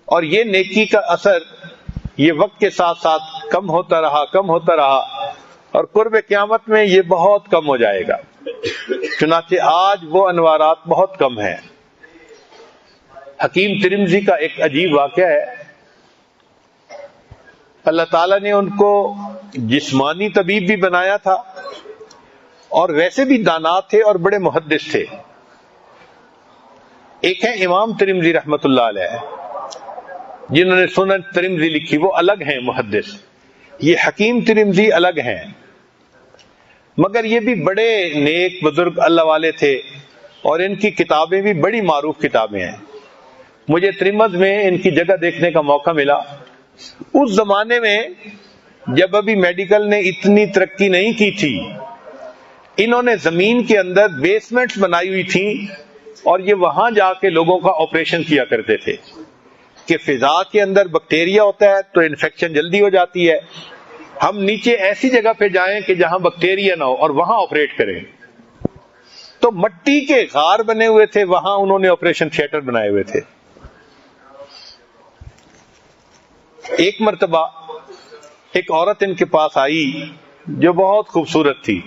اور یہ نیکی کا اثر یہ وقت کے ساتھ ساتھ کم ہوتا رہا اور قرب قیامت میں یہ بہت کم ہو جائے گا۔ چنانچہ آج وہ انوارات بہت کم ہیں۔ حکیم ترمذی کا ایک عجیب واقعہ ہے، اللہ تعالیٰ نے ان کو جسمانی طبیب بھی بنایا تھا اور ویسے بھی دانا تھے اور بڑے محدث تھے۔ ایک ہے امام ترمذی رحمت اللہ علیہ، جنہوں نے سنن ترمذی لکھی، وہ الگ ہیں محدث، یہ حکیم ترمذی الگ ہیں، مگر یہ بھی بڑے نیک بزرگ اللہ والے تھے اور ان کی کتابیں بھی بڑی معروف کتابیں ہیں۔ مجھے ترمذ میں ان کی جگہ دیکھنے کا موقع ملا۔ اس زمانے میں جب ابھی میڈیکل نے اتنی ترقی نہیں کی تھی، انہوں نے زمین کے اندر بیسمنٹس بنائی ہوئی تھی اور یہ وہاں جا کے لوگوں کا آپریشن کیا کرتے تھے کہ فضا کے اندر بیکٹیریا ہوتا ہے تو انفیکشن جلدی ہو جاتی ہے، ہم نیچے ایسی جگہ پہ جائیں کہ جہاں بیکٹیریا نہ ہو اور وہاں آپریٹ کریں۔ تو مٹی کے غار بنے ہوئے تھے، وہاں انہوں نے آپریشن تھیٹر بنائے ہوئے تھے۔ ایک مرتبہ ایک عورت ان کے پاس آئی جو بہت خوبصورت تھی،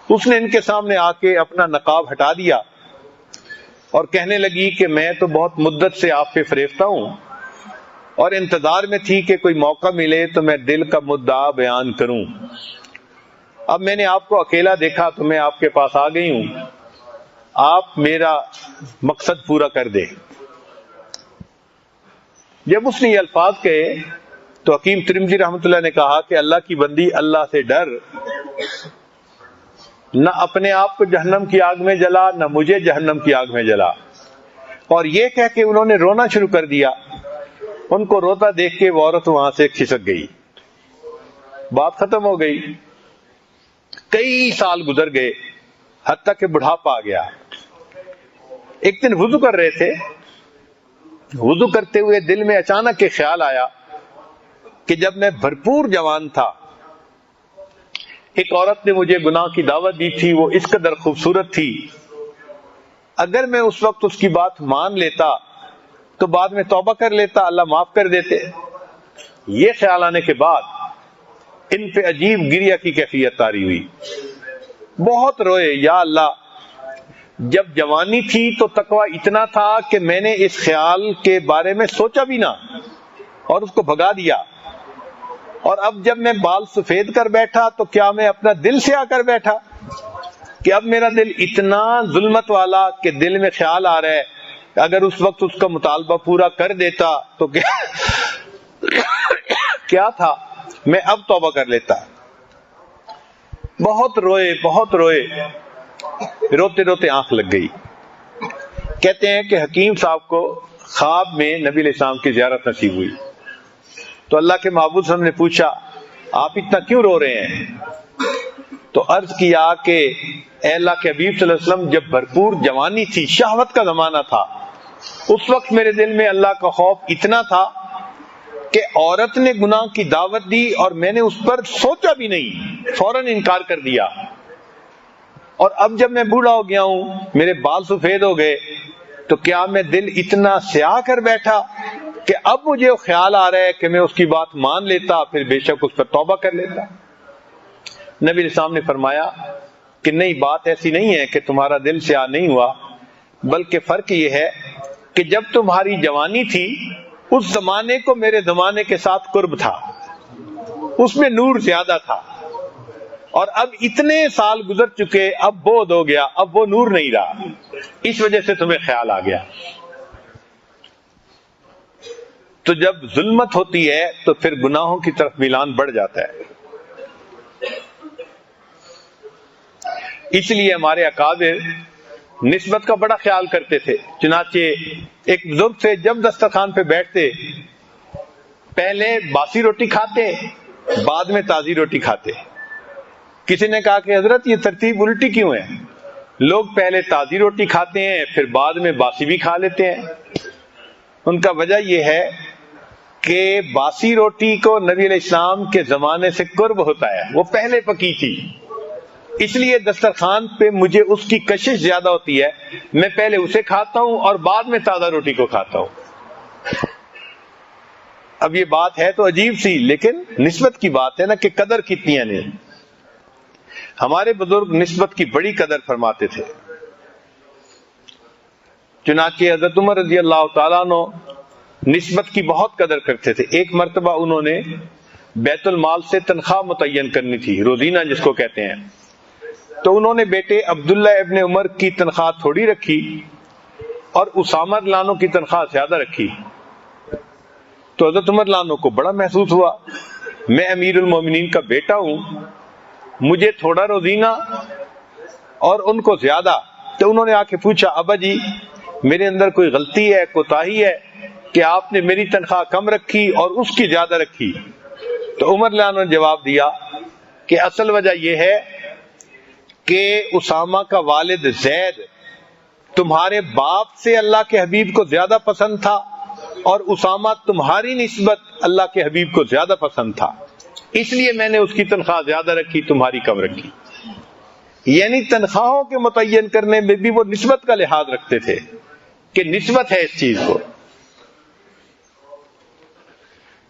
اس نے ان کے سامنے آ کے اپنا نقاب ہٹا دیا اور کہنے لگی کہ میں تو بہت مدت سے آپ پہ فریفتہ ہوں اور انتظار میں تھی کہ کوئی موقع ملے تو میں دل کا مدعا بیان کروں۔ اب میں نے آپ کو اکیلا دیکھا تو میں آپ کے پاس آ گئی ہوں، آپ میرا مقصد پورا کر دیں۔ جب اس نے یہ الفاظ کہے تو حکیم ترمذی رحمۃ اللہ نے کہا کہ اللہ کی بندی، اللہ سے ڈر، نہ اپنے آپ کو جہنم کی آگ میں جلا، نہ مجھے جہنم کی آگ میں جلا۔ اور یہ کہہ کے انہوں نے رونا شروع کر دیا۔ ان کو روتا دیکھ کے وہ عورت وہاں سے کھسک گئی، بات ختم ہو گئی۔ کئی سال گزر گئے، حتیٰ کہ بڑھاپا آ گیا۔ ایک دن وضو کر رہے تھے، وضو کرتے ہوئے دل میں اچانک ایک خیال آیا کہ جب میں بھرپور جوان تھا، ایک عورت نے مجھے گناہ کی دعوت دی تھی، وہ اس قدر خوبصورت تھی، اگر میں اس وقت اس کی بات مان لیتا تو بعد میں توبہ کر لیتا، اللہ معاف کر دیتے۔ یہ خیال آنے کے بعد ان پہ عجیب گریہ کی کیفیت طاری ہوئی، بہت روئے، یا اللہ جب جوانی تھی تو تقوی اتنا تھا کہ میں نے اس خیال کے بارے میں سوچا بھی نہ اور اس کو بھگا دیا، اور اب جب میں بال سفید کر بیٹھا تو کیا میں اپنا دل سے آ کر بیٹھا کہ اب میرا دل اتنا ظلمت والا کہ دل میں خیال آ رہا ہے اگر اس وقت اس کا مطالبہ پورا کر دیتا تو کیا تھا، میں اب توبہ کر لیتا۔ بہت روئے، بہت روئے، روتے روتے آنکھ لگ گئی۔ کہتے ہیں کہ حکیم صاحب کو خواب میں نبی علیہ السلام کی زیارت نصیب ہوئی تو اللہ کے محبوب صلی اللہ علیہ وسلم نے پوچھا آپ اتنا کیوں رو رہے ہیں؟ تو عرض کیا کہ اے اللہ کے حبیب صلی اللہ علیہ وسلم، جب بھرپور جوانی تھی، شہوت کا زمانہ تھا، اس وقت میرے دل میں اللہ کا خوف اتنا تھا کہ عورت نے گناہ کی دعوت دی اور میں نے اس پر سوچا بھی نہیں، فوراً انکار کر دیا، اور اب جب میں بوڑھا ہو گیا ہوں، میرے بال سفید ہو گئے، تو کیا میں دل اتنا سیاہ کر بیٹھا کہ اب مجھے خیال آ رہا ہے کہ میں اس کی بات مان لیتا، پھر بے شک اس پر توبہ کر لیتا۔ نبی علیہ السلام نے فرمایا کہ نہیں، بات ایسی نہیں ہے کہ تمہارا دل سیاہ نہیں ہوا، بلکہ فرق یہ ہے کہ جب تمہاری جوانی تھی اس زمانے کو میرے زمانے کے ساتھ قرب تھا، اس میں نور زیادہ تھا، اور اب اتنے سال گزر چکے، اب بودھ ہو گیا، اب وہ نور نہیں رہا، اس وجہ سے تمہیں خیال آ گیا۔ تو جب ظلمت ہوتی ہے تو پھر گناہوں کی طرف میلان بڑھ جاتا ہے۔ اس لیے ہمارے اکابر نسبت کا بڑا خیال کرتے تھے۔ چنانچہ ایک بزرگ سے جب دسترخوان پہ بیٹھتے، پہلے باسی روٹی کھاتے، بعد میں تازی روٹی کھاتے۔ کسی نے کہا کہ حضرت یہ ترتیب الٹی کیوں ہے؟ لوگ پہلے تازی روٹی کھاتے ہیں پھر بعد میں باسی بھی کھا لیتے ہیں۔ ان کا وجہ یہ ہے کہ باسی روٹی کو نبی علیہ السلام کے زمانے سے قرب ہوتا ہے، وہ پہلے پکی تھی، اس لیے دسترخوان پہ مجھے اس کی کشش زیادہ ہوتی ہے، میں پہلے اسے کھاتا ہوں اور بعد میں تازہ روٹی کو کھاتا ہوں۔ اب یہ بات ہے تو عجیب سی، لیکن نسبت کی بات ہے نا کہ قدر کتنی ہے نہیں۔ ہمارے بزرگ نسبت کی بڑی قدر فرماتے تھے، چنانچہ حضرت عمر رضی اللہ تعالیٰ عنہ نسبت کی بہت قدر کرتے تھے۔ ایک مرتبہ انہوں نے بیت المال سے تنخواہ متعین کرنی تھی، روزینہ جس کو کہتے ہیں، تو انہوں نے بیٹے عبداللہ ابن عمر کی تنخواہ تھوڑی رکھی اور اسامہ رضی اللہ عنہ کی تنخواہ زیادہ رکھی۔ تو حضرت عمر رضی اللہ عنہ کو بڑا محسوس ہوا، میں امیر المومنین کا بیٹا ہوں، مجھے تھوڑا روزینہ اور ان کو زیادہ۔ تو انہوں نے آ کے پوچھا، ابا جی میرے اندر کوئی غلطی ہے، کوتاہی ہے کہ آپ نے میری تنخواہ کم رکھی اور اس کی زیادہ رکھی؟ تو عمر رضی اللہ عنہ نے جواب دیا کہ اصل وجہ یہ ہے کہ اسامہ کا والد زید تمہارے باپ سے اللہ کے حبیب کو زیادہ پسند تھا اور اسامہ تمہاری نسبت اللہ کے حبیب کو زیادہ پسند تھا، اس لیے میں نے اس کی تنخواہ زیادہ رکھی، تمہاری کم رکھی۔ یعنی تنخواہوں کے متعین کرنے میں بھی وہ نسبت کا لحاظ رکھتے تھے کہ نسبت ہے اس چیز کو۔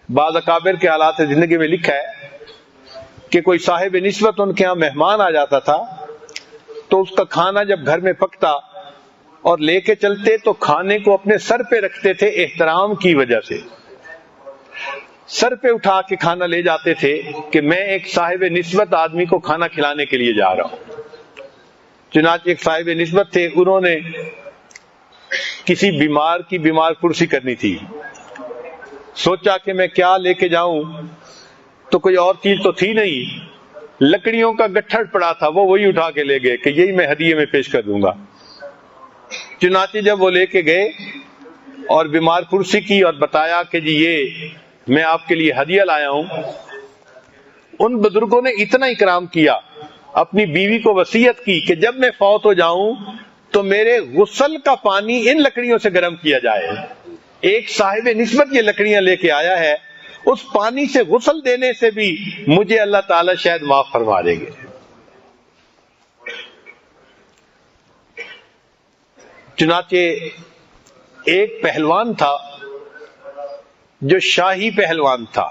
بعض اکابر کے حالات زندگی میں لکھا ہے کہ کوئی صاحب نسبت ان کے ہاں مہمان آ جاتا تھا تو اس کا کھانا جب گھر میں پکتا اور لے کے چلتے تو کھانے کو اپنے سر پہ رکھتے تھے، احترام کی وجہ سے سر پہ اٹھا کے کھانا لے جاتے تھے کہ میں ایک صاحب نسبت آدمی کو کھانا کھلانے کے لیے جا رہا ہوں۔ چنانچہ ایک صاحب نسبت تھے، انہوں نے کسی بیمار کی بیمار پرسی کرنی تھی، سوچا کہ میں کیا لے کے جاؤں، تو کوئی اور چیز تو تھی نہیں، لکڑیوں کا گٹھڑ پڑا تھا، وہی اٹھا کے لے گئے کہ یہی میں ہدیے میں پیش کر دوں گا۔ چنانچہ جب وہ لے کے گئے اور بیمار پرسی کی اور بتایا کہ جی یہ میں آپ کے لیے ہدیہ لایا ہوں، ان بزرگوں نے اتنا اکرام کیا، اپنی بیوی کو وصیت کی کہ جب میں فوت ہو جاؤں تو میرے غسل کا پانی ان لکڑیوں سے گرم کیا جائے۔ ایک صاحب نسبت یہ لکڑیاں لے کے آیا ہے، اس پانی سے غسل دینے سے بھی مجھے اللہ تعالیٰ شاید معاف فرما دیں گے۔ چنانچہ ایک پہلوان تھا جو شاہی پہلوان تھا،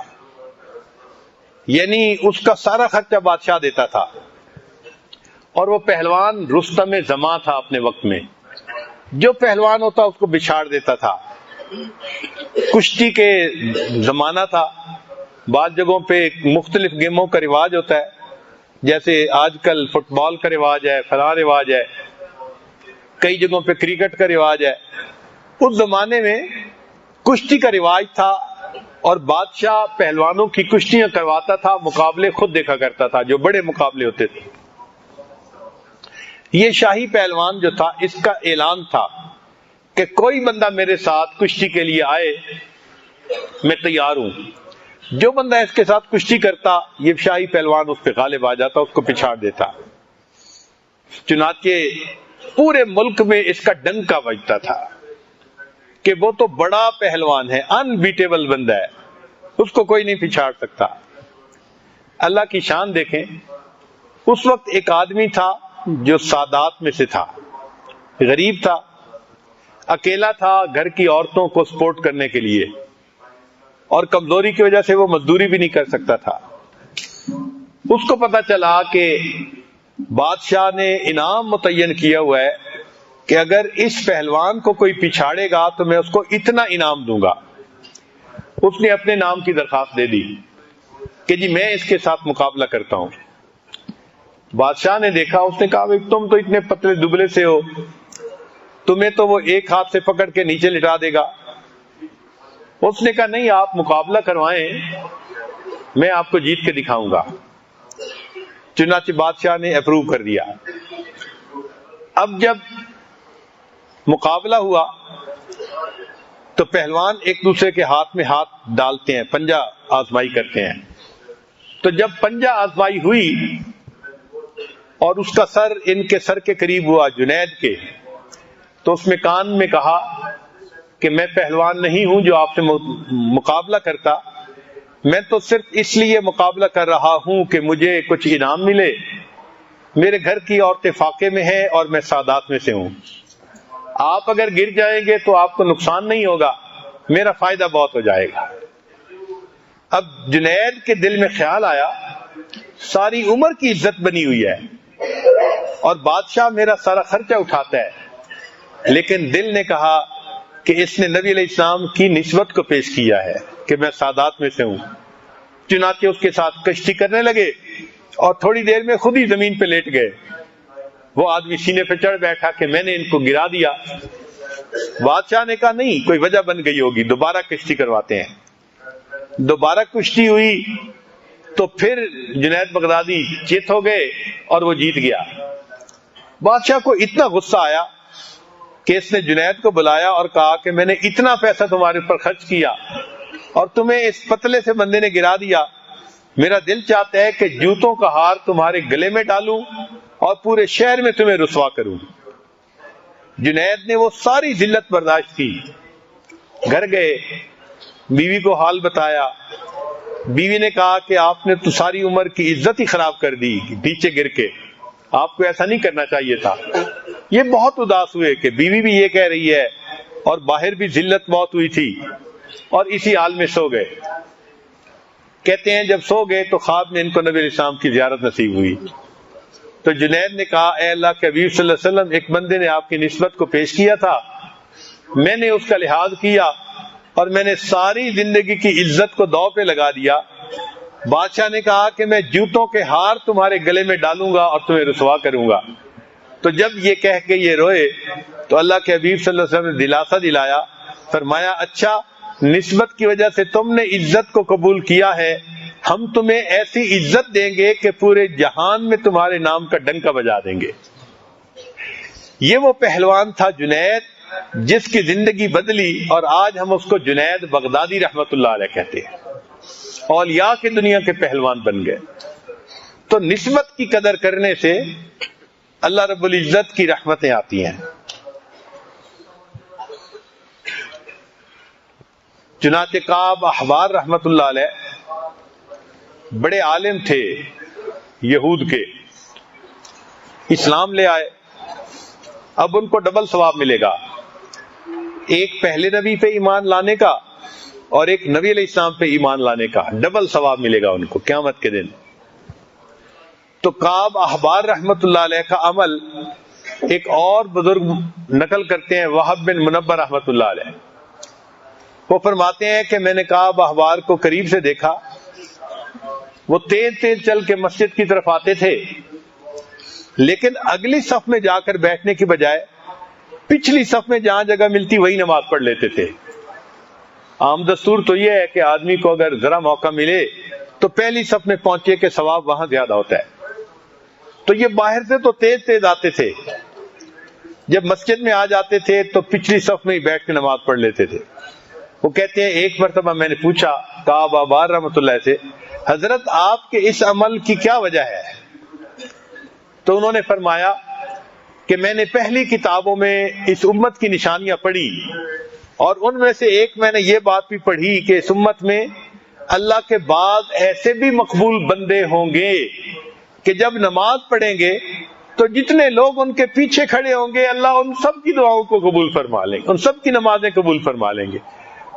یعنی اس کا سارا خرچہ بادشاہ دیتا تھا، اور وہ پہلوان رستم زماں تھا اپنے وقت میں۔ جو پہلوان ہوتا اس کو بچھاڑ دیتا تھا۔ کشتی کے زمانہ تھا، بعض جگہوں پہ مختلف گیموں کا رواج ہوتا ہے، جیسے آج کل فٹ بال کا رواج ہے، فلاں رواج ہے، کئی جگہوں پہ کرکٹ کا رواج ہے۔ اس زمانے میں کشتی کا رواج تھا اور بادشاہ پہلوانوں کی کشتیاں کرواتا تھا، مقابلے خود دیکھا کرتا تھا، جو بڑے مقابلے ہوتے تھے۔ یہ شاہی پہلوان جو تھا، اس کا اعلان تھا کہ کوئی بندہ میرے ساتھ کشتی کے لیے آئے، میں تیار ہوں۔ جو بندہ اس کے ساتھ کشتی کرتا، یہ شاہی پہلوان اس پہ غالب آ جاتا، اس کو پچھاڑ دیتا۔ چنانچہ پورے ملک میں اس کا ڈنکا بجتا تھا کہ وہ تو بڑا پہلوان ہے، انبیٹیبل بندہ ہے، اس کو کوئی نہیں پچھاڑ سکتا۔ اللہ کی شان دیکھیں، اس وقت ایک آدمی تھا جو سادات میں سے تھا، غریب تھا، اکیلا تھا، گھر کی عورتوں کو سپورٹ کرنے کے لیے، اور کمزوری کی وجہ سے وہ مزدوری بھی نہیں کر سکتا تھا۔ اس کو پتا چلا کہ بادشاہ نے انعام متعین کیا ہوا ہے کہ اگر اس پہلوان کو کوئی پچھاڑے گا تو میں اس کو اتنا انعام دوں گا۔ اس نے اپنے نام کی درخواست دے دی کہ جی میں اس کے ساتھ مقابلہ کرتا ہوں۔ بادشاہ نے دیکھا، اس نے کہا تم تو اتنے پتلے دبلے سے ہو، تمہیں تو وہ ایک ہاتھ سے پکڑ کے نیچے لٹا دے گا۔ اس نے کہا نہیں، آپ مقابلہ کروائیں، میں آپ کو جیت کے دکھاؤں گا۔ چنانچہ بادشاہ نے اپروو کر دیا۔ اب جب مقابلہ ہوا تو پہلوان ایک دوسرے کے ہاتھ میں ہاتھ ڈالتے ہیں، پنجہ آزمائی کرتے ہیں۔ تو جب پنجہ آزمائی ہوئی اور اس کا سر ان کے سر کے قریب ہوا، جنید کے، تو اس میں کان میں کہا کہ میں پہلوان نہیں ہوں جو آپ سے مقابلہ کرتا، میں تو صرف اس لیے مقابلہ کر رہا ہوں کہ مجھے کچھ انعام ملے، میرے گھر کی عورتیں فاقے میں ہیں اور میں سادات میں سے ہوں. آپ اگر گر جائیں گے تو آپ کو نقصان نہیں ہوگا, میرا فائدہ بہت ہو جائے گا. اب جنید کے دل میں خیال آیا ساری عمر کی عزت بنی ہوئی ہے اور بادشاہ میرا سارا خرچہ اٹھاتا ہے, لیکن دل نے کہا کہ اس نے نبی علیہ السلام کی نسبت کو پیش کیا ہے کہ میں سادات میں سے ہوں. چنانچہ اس کے ساتھ کشتی کرنے لگے اور تھوڑی دیر میں خود ہی زمین پہ لیٹ گئے. وہ آدمی سینے پہ چڑھ بیٹھا کہ میں نے ان کو گرا دیا. بادشاہ نے کہا نہیں, کوئی وجہ بن گئی ہوگی, دوبارہ کشتی کرواتے ہیں. دوبارہ کشتی ہوئی تو پھر جنید بغدادی چت ہو گئے اور وہ جیت گیا. بادشاہ کو اتنا غصہ آیا کہ اس نے جنید کو بلایا اور کہا کہ میں نے اتنا پیسہ تمہارے اوپر خرچ کیا اور تمہیں اس پتلے سے بندے نے گرا دیا. میرا دل چاہتا ہے کہ جوتوں کا ہار تمہارے گلے میں ڈالوں اور پورے شہر میں تمہیں رسوا کروں. جنید نے وہ ساری ذلت برداشت کی. گھر گئے, بیوی کو حال بتایا. بیوی نے کہا کہ آپ نے تو ساری عمر کی عزت ہی خراب کر دی نیچے گر کے, آپ کو ایسا نہیں کرنا چاہیے تھا. یہ بہت اداس ہوئے کہ بیوی بھی یہ کہہ رہی ہے اور باہر بھی ذلت بہت ہوئی تھی, اور اسی حال میں سو گئے. کہتے ہیں جب سو گئے تو خواب میں ان کو نبی علیہ السلام کی زیارت نصیب ہوئی. تو جنید نے کہا اے اللہ کے حبیب صلی اللہ علیہ وسلم, ایک بندے نے آپ کی نسبت کو پیش کیا تھا, میں نے اس کا لحاظ کیا اور میں نے ساری زندگی کی عزت کو داؤ پہ لگا دیا. بادشاہ نے کہا کہ میں جوتوں کے ہار تمہارے گلے میں ڈالوں گا اور تمہیں رسوا کروں گا. تو جب یہ کہہ کے یہ روئے تو اللہ کے حبیب صلی اللہ علیہ وسلم نے دلاسا دلایا, فرمایا اچھا نسبت کی وجہ سے تم نے عزت کو قبول کیا ہے, ہم تمہیں ایسی عزت دیں گے کہ پورے جہان میں تمہارے نام کا ڈنکا بجا دیں گے. یہ وہ پہلوان تھا جنید جس کی زندگی بدلی, اور آج ہم اس کو جنید بغدادی رحمت اللہ علیہ کہتے ہیں. اولیاء کی دنیا کے پہلوان بن گئے. تو نسبت کی قدر کرنے سے اللہ رب العزت کی رحمتیں آتی ہیں. چنانچہ کعب احبار رحمت اللہ علیہ بڑے عالم تھے یہود کے, اسلام لے آئے. اب ان کو ڈبل ثواب ملے گا, ایک پہلے نبی پہ ایمان لانے کا اور ایک نبی علیہ السلام پہ ایمان لانے کا, ڈبل ثواب ملے گا ان کو قیامت کے دن. تو کعب احبار رحمت اللہ علیہ کا عمل ایک اور بزرگ نقل کرتے ہیں, وہب بن منبہ رحمت اللہ علیہ. وہ فرماتے ہیں کہ میں نے کعب احبار کو قریب سے دیکھا, وہ تیز تیز چل کے مسجد کی طرف آتے تھے, لیکن اگلی صف میں جا کر بیٹھنے کی بجائے پچھلی صف میں جہاں جگہ ملتی وہی نماز پڑھ لیتے تھے. عام دستور تو یہ ہے کہ آدمی کو اگر ذرا موقع ملے تو پہلی صف میں پہنچے کہ ثواب وہاں زیادہ ہوتا ہے. تو یہ باہر سے تو تیز تیز آتے تھے, جب مسجد میں آ جاتے تھے تو پچھلی صف میں ہی بیٹھ کے نماز پڑھ لیتے تھے. وہ کہتے ہیں ایک مرتبہ میں نے پوچھا کعب احبار رحمۃ اللہ سے, حضرت آپ کے اس عمل کی کیا وجہ ہے؟ تو انہوں نے فرمایا کہ میں نے پہلی کتابوں میں اس امت کی نشانیاں پڑھی, اور ان میں سے ایک میں نے یہ بات بھی پڑھی کہ اس امت میں اللہ کے بعد ایسے بھی مقبول بندے ہوں گے کہ جب نماز پڑھیں گے تو جتنے لوگ ان کے پیچھے کھڑے ہوں گے اللہ ان سب کی دعاؤں کو قبول فرما لیں گے, ان سب کی نمازیں قبول فرما لیں گے.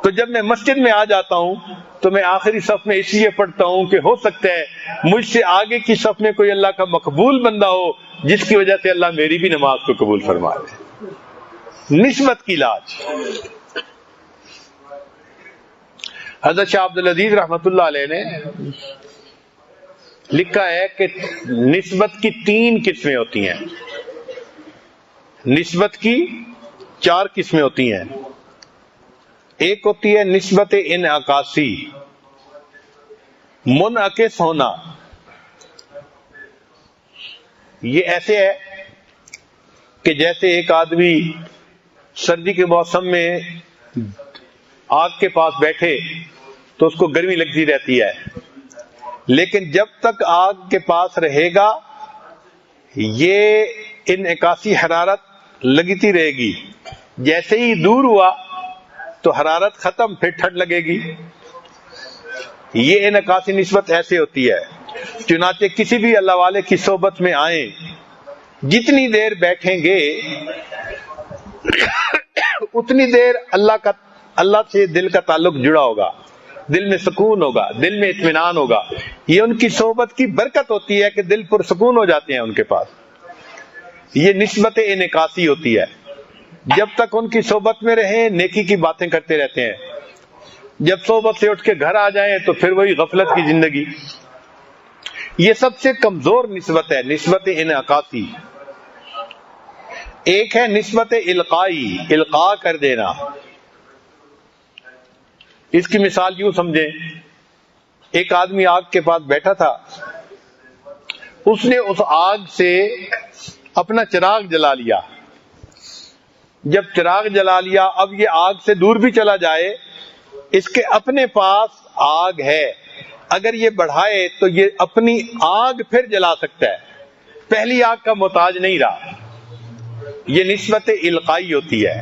تو جب میں مسجد میں آ جاتا ہوں تو میں آخری صف میں اس لیے پڑھتا ہوں کہ ہو سکتا ہے مجھ سے آگے کی صف میں کوئی اللہ کا مقبول بندہ ہو جس کی وجہ سے اللہ میری بھی نماز کو قبول فرما لے. نسبت کی لاج. حضرت شاہ عبد العزیز رحمت اللہ علیہ نے لکھا ہے کہ نسبت کی 3 قسمیں ہوتی ہیں, نسبت کی 4 قسمیں ہوتی ہیں. ایک ہوتی ہے نسبت انعکاسی, منعکس ہونا. یہ ایسے ہے کہ جیسے ایک آدمی سردی کے موسم میں آگ کے پاس بیٹھے تو اس کو گرمی لگتی رہتی ہے, لیکن جب تک آگ کے پاس رہے گا یہ انعکاسی حرارت لگتی رہے گی. جیسے ہی دور ہوا تو حرارت ختم, پھر ٹھنڈ لگے گی. یہ انعکاسی نسبت ایسے ہوتی ہے. چنانچہ کسی بھی اللہ والے کی صحبت میں آئیں، جتنی دیر بیٹھیں گے اتنی دیر اللہ سے دل کا تعلق جڑا ہوگا، دل میں سکون ہوگا، دل میں اطمینان ہوگا۔ یہ ان کی صحبت کی برکت ہوتی ہے کہ دل پرسکون ہو جاتے ہیں ان کے پاس۔ یہ نسبت انعکاسی ہوتی ہے۔ جب تک ان کی صحبت میں رہیں نیکی کی باتیں کرتے رہتے ہیں، جب صحبت سے اٹھ کے گھر آ جائیں تو پھر وہی غفلت کی زندگی۔ یہ سب سے کمزور نسبت ہے، نسبت انعکاسی۔ ایک ہے نسبت القائی، القاء کر دینا۔ اس کی مثال یوں سمجھیں، ایک آدمی آگ کے پاس بیٹھا تھا، اس نے اس آگ سے اپنا چراغ جلا لیا۔ جب چراغ جلا لیا، اب یہ آگ سے دور بھی چلا جائے، اس کے اپنے پاس آگ ہے، اگر یہ بڑھائے تو یہ اپنی آگ پھر جلا سکتا ہے، پہلی آگ کا محتاج نہیں رہا۔ یہ نسبت القائی ہوتی ہے۔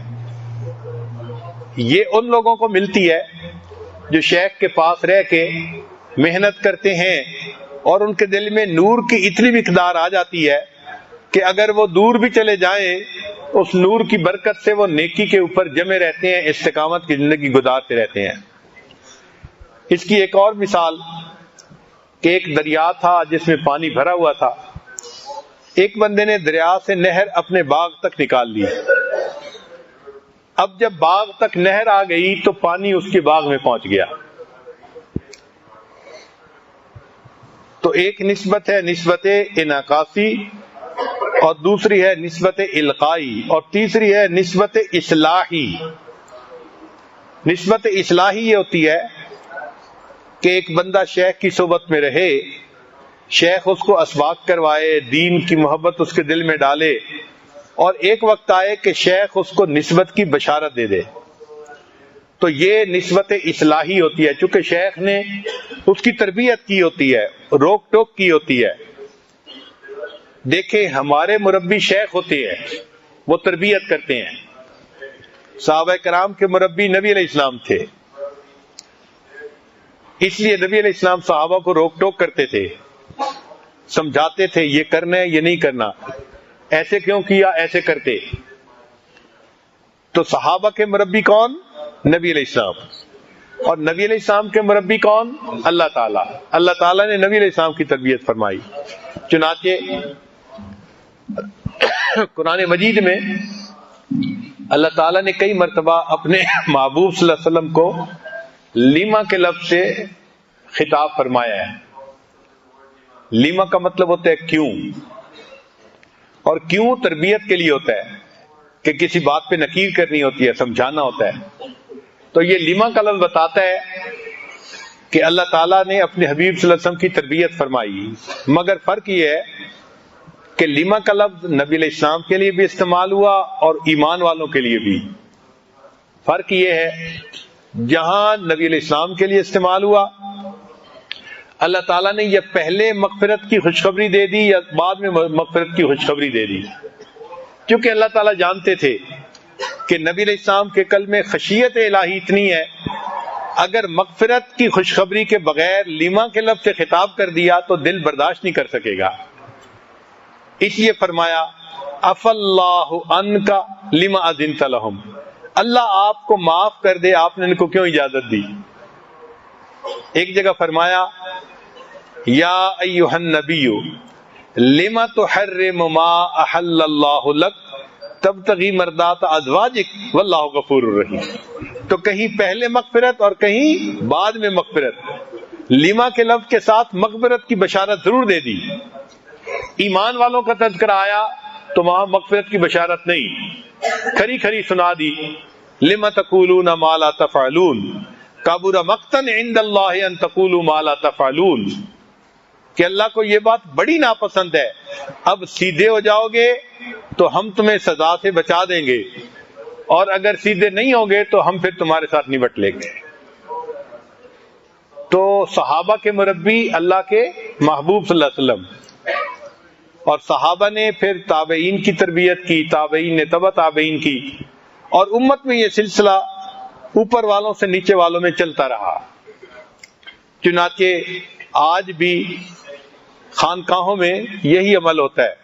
یہ ان لوگوں کو ملتی ہے جو شیخ کے پاس رہ کے محنت کرتے ہیں اور ان کے دل میں نور کی اتنی مقدار آ جاتی ہے کہ اگر وہ دور بھی چلے جائیں اس نور کی برکت سے وہ نیکی کے اوپر جمے رہتے ہیں، استقامت کی زندگی گزارتے رہتے ہیں۔ اس کی ایک اور مثال کہ ایک دریا تھا جس میں پانی بھرا ہوا تھا، ایک بندے نے دریا سے نہر اپنے باغ تک نکال لی۔ اب جب باغ تک نہر آ گئی تو پانی اس کے باغ میں پہنچ گیا۔ تو ایک نسبت ہے نسبت انعکاسی، اور دوسری ہے نسبت القائی، اور تیسری ہے نسبت اصلاحی۔ نسبت اصلاحی یہ ہوتی ہے کہ ایک بندہ شیخ کی صحبت میں رہے، شیخ اس کو اسباق کروائے، دین کی محبت اس کے دل میں ڈالے، اور ایک وقت آئے کہ شیخ اس کو نسبت کی بشارت دے دے، تو یہ نسبت اصلاحی ہوتی ہے، چونکہ شیخ نے اس کی تربیت کی ہوتی ہے، روک ٹوک کی ہوتی ہے۔ دیکھیں ہمارے مربی شیخ ہوتے ہیں، وہ تربیت کرتے ہیں۔ صحابہ کرام کے مربی نبی علیہ السلام تھے، اس لیے نبی علیہ السلام صحابہ کو روک ٹوک کرتے تھے، سمجھاتے تھے یہ کرنا ہے یہ نہیں کرنا، ایسے کیوں کیا، ایسے کرتے۔ تو صحابہ کے مربی کون؟ نبی علیہ السلام، اور نبی علیہ السلام کے مربی کون؟ اللہ تعالیٰ۔ اللہ تعالیٰ نے نبی علیہ السلام کی تربیت فرمائی۔ چنانچہ قرآن مجید میں اللہ تعالیٰ نے کئی مرتبہ اپنے محبوب صلی اللہ علیہ وسلم کو لیما کے لفظ سے خطاب فرمایا ہے۔ لیما کا مطلب ہوتا ہے کیوں، اور کیوں تربیت کے لیے ہوتا ہے کہ کسی بات پہ نکیر کرنی ہوتی ہے، سمجھانا ہوتا ہے۔ تو یہ لیما کا لفظ بتاتا ہے کہ اللہ تعالیٰ نے اپنے حبیب صلی اللہ علیہ وسلم کی تربیت فرمائی، مگر فرق یہ ہے کہ لیما کا لفظ نبی علیہ السلام کے لیے بھی استعمال ہوا اور ایمان والوں کے لیے بھی۔ فرق یہ ہے جہاں نبی علیہ السلام کے لیے استعمال ہوا، اللہ تعالیٰ نے یہ پہلے مغفرت کی خوشخبری دے دی یا بعد میں مغفرت کی خوشخبری دے دی، کیونکہ اللہ تعالیٰ جانتے تھے کہ نبی علیہ السلام کے قلب میں خشیت الہی اتنی ہے، اگر مغفرت کی خوشخبری کے بغیر لیما کے لفظ سے خطاب کر دیا تو دل برداشت نہیں کر سکے گا، اس لیے فرمایا عفا اللہ عنک لما اذنت لہم، اللہ آپ کو معاف کر دے، آپ نے ان کو کیوں اجازت دی۔ ایک جگہ فرمایا یا ایھا النبی لما تحرم ما احل اللہ لک تبتغی مرضات ازواجک واللہ غفور الرحیم۔ تو کہیں پہلے مغفرت اور کہیں بعد میں مغفرت، لیما کے لفظ کے ساتھ مغفرت کی بشارت ضرور دے دی۔ ایمان والوں کا تذکرہ آیا تو وہاں مغفرت کی بشارت نہیں، کھری کھری سنا دی، لما تقولون ما لا تفعلون کبر مقتا عند اللہ ان تقولوا ما لا تفعلون، کہ اللہ کو یہ بات بڑی ناپسند ہے، اب سیدھے ہو جاؤ گے تو ہم تمہیں سزا سے بچا دیں گے، اور اگر سیدھے نہیں ہوگے تو ہم پھر تمہارے ساتھ نمٹ لیں گے۔ تو صحابہ کے مربی اللہ کے محبوب صلی اللہ علیہ وسلم، اور صحابہ نے پھر تابعین کی تربیت کی، تابعین نے تبع تابعین کی، اور امت میں یہ سلسلہ اوپر والوں سے نیچے والوں میں چلتا رہا۔ چنانچہ آج بھی خانقاہوں میں یہی عمل ہوتا ہے،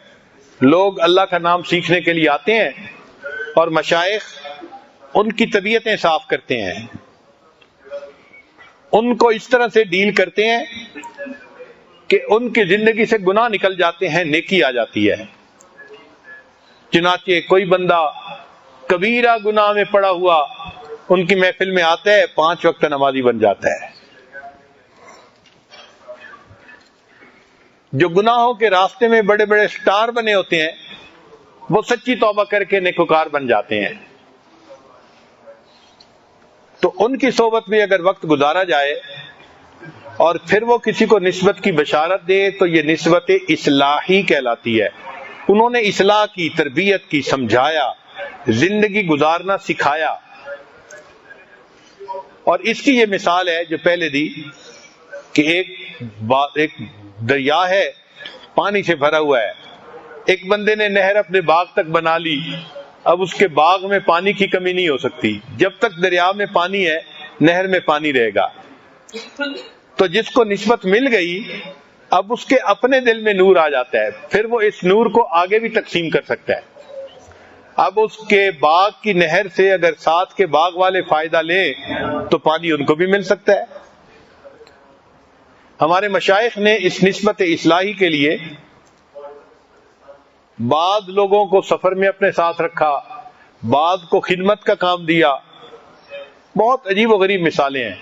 لوگ اللہ کا نام سیکھنے کے لیے آتے ہیں اور مشائخ ان کی طبیعتیں صاف کرتے ہیں، ان کو اس طرح سے ڈیل کرتے ہیں کہ ان کی زندگی سے گناہ نکل جاتے ہیں، نیکی آ جاتی ہے۔ چنانچہ کوئی بندہ کبیرہ گناہ میں پڑا ہوا ان کی محفل میں آتا ہے، 5 وقت نمازی بن جاتا ہے۔ جو گناہوں کے راستے میں بڑے بڑے سٹار بنے ہوتے ہیں وہ سچی توبہ کر کے نیکوکار بن جاتے ہیں۔ تو ان کی صحبت میں اگر وقت گزارا جائے اور پھر وہ کسی کو نسبت کی بشارت دے تو یہ نسبت اصلاحی کہلاتی ہے۔ انہوں نے اصلاح کی، تربیت کی، سمجھایا، زندگی گزارنا سکھایا۔ اور اس کی یہ مثال ہے جو پہلے دی کہ ایک دریا ہے، پانی سے بھرا ہوا ہے، ایک بندے نے نہر اپنے باغ تک بنا لی، اب اس کے باغ میں پانی کی کمی نہیں ہو سکتی، جب تک دریا میں پانی ہے نہر میں پانی رہے گا۔ تو جس کو نسبت مل گئی اب اس کے اپنے دل میں نور آ جاتا ہے، پھر وہ اس نور کو آگے بھی تقسیم کر سکتا ہے۔ اب اس کے باغ کی نہر سے اگر ساتھ کے باغ والے فائدہ لیں تو پانی ان کو بھی مل سکتا ہے۔ ہمارے مشائخ نے اس نسبت اصلاحی کے لیے بعض لوگوں کو سفر میں اپنے ساتھ رکھا، بعض کو خدمت کا کام دیا، بہت عجیب و غریب مثالیں ہیں۔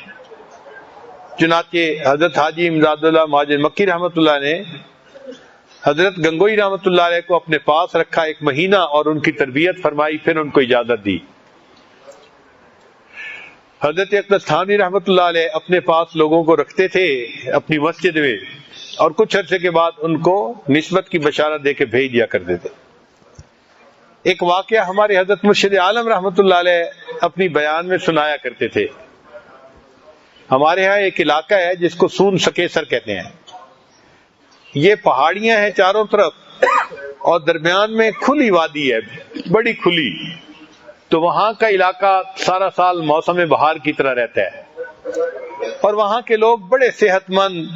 چنانچہ حضرت حاجی امداد اللہ مہاجر مکی رحمۃ اللہ نے حضرت گنگوئی رحمۃ اللہ علیہ کو اپنے پاس رکھا 1 مہینہ اور ان کی تربیت فرمائی، پھر ان کو اجازت دی۔ حضرت اقدس تھانوی رحمۃ اللہ علیہ اپنے پاس لوگوں کو رکھتے تھے اپنی مسجد میں، اور کچھ عرصے کے بعد ان کو نسبت کی بشارت دے کے بھیج دیا کرتے تھے۔ ایک واقعہ ہمارے حضرت مرشد عالم رحمۃ اللہ علیہ اپنی بیان میں سنایا کرتے تھے۔ ہمارے ہاں ایک علاقہ ہے جس کو سون سکیسر کہتے ہیں، یہ پہاڑیاں ہیں چاروں طرف اور درمیان میں کھلی وادی ہے، بڑی کھلی، تو وہاں کا علاقہ سارا سال موسم بہار کی طرح رہتا ہے، اور وہاں کے لوگ بڑے صحت مند،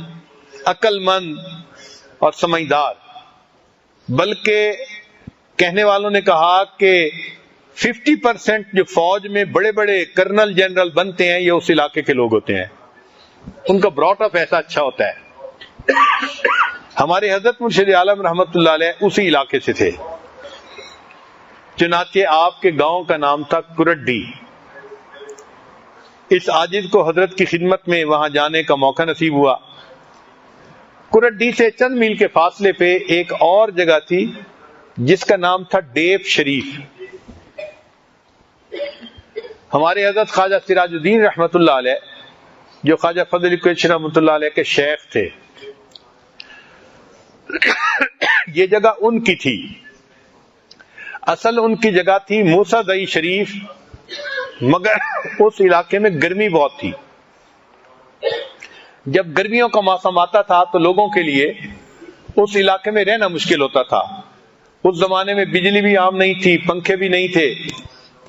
عقل مند اور سمجھدار، بلکہ کہنے والوں نے کہا کہ 50% جو فوج میں بڑے بڑے کرنل جنرل بنتے ہیں یہ اس علاقے کے لوگ ہوتے ہیں، ان کا براٹ اپ ایسا اچھا ہوتا ہے۔ ہمارے حضرت مرشد عالم رحمت اللہ علیہ اسی علاقے سے تھے، چنانچہ آپ کے گاؤں کا نام تھا کرڈی۔ اس عاجز کو حضرت کی خدمت میں وہاں جانے کا موقع نصیب ہوا۔ کرڈی سے چند میل کے فاصلے پہ ایک اور جگہ تھی جس کا نام تھا ڈیپ شریف۔ ہمارے حضرت خواجہ سراج الدین رحمت اللہ علیہ جو خواجہ فضل علی قریشی رحمت اللہ علیہ کے شیخ تھے، یہ جگہ ان کی تھی، اصل ان کی جگہ تھی موسیٰ دئی شریف، مگر اس علاقے میں گرمی بہت تھی۔ جب گرمیوں کا موسم آتا تھا تو لوگوں کے لیے اس علاقے میں رہنا مشکل ہوتا تھا۔ اس زمانے میں بجلی بھی عام نہیں تھی، پنکھے بھی نہیں تھے،